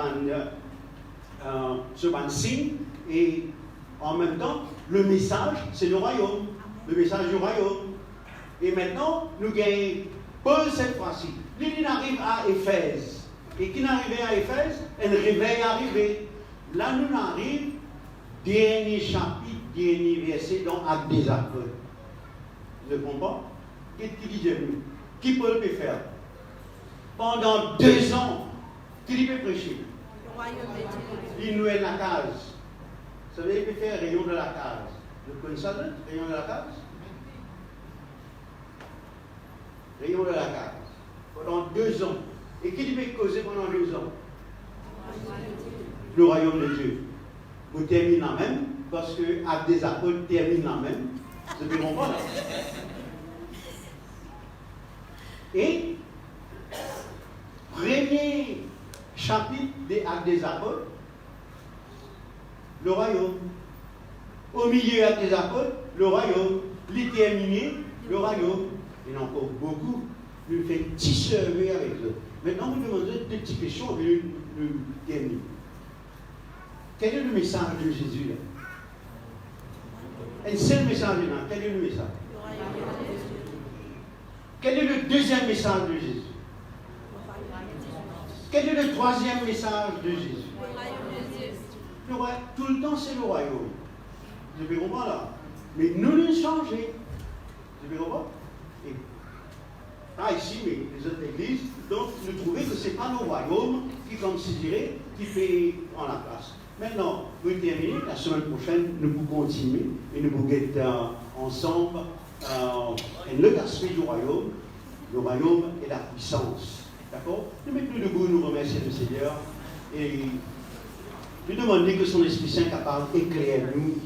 signe, et en même temps, le message, c'est le royaume. Le message du royaume. Et maintenant, nous gagnons Paul cette fois-ci. Lui, il arrive à Éphèse. Et qui n'arrivait à Éphèse, un réveil arrivé. Là, nous arrivons, dernier chapitre, dernier verset dans Actes des Apôtres. Vous ne comprenez pas? Qu'est-ce qu'il dit de nous? Qui Paul peut faire? Pendant 2 ans, qui peut prêcher? Le royaume de Dieu. Il noue la case. Ça veut dire qu'il peut faire rayon de la case. Vous connaissez ça, rayon de la case? Rayon de la case. Pendant 2 ans. Et qui peut causer pendant 2 ans? Le royaume de Dieu. Vous terminez la même, parce que Actes des Apôtres termine la même. Vous pouvez comprendre? Et, premier chapitre des Actes des Apôtres, le royaume. Au milieu des Actes des Apôtres, le royaume. Les terminés, le royaume. Il y en a encore beaucoup. Nous faisons un petit survey avec eux. Maintenant, vous demandez deux petites questions et le terminer. Quel est le message de Jésus là? Un seul message là. Quel est le message? Quel est le deuxième message de Jésus? Quel est le troisième message de Jésus? Le roi, tout le temps c'est le royaume. Vous avez compris là? Mais nous nous changeons. Vous avez compris? Et pas ici, mais les autres églises, donc nous trouvons que ce n'est pas le royaume qui, comme si dirait, qui fait en la place. Maintenant, vous terminez, la semaine prochaine, nous pouvons continuer et nous pouvons être ensemble. Le aspect du royaume et la puissance. D'accord? Nous mettons debout, nous remercions le Seigneur et nous demandons que son Esprit Saint capable d'éclairer nous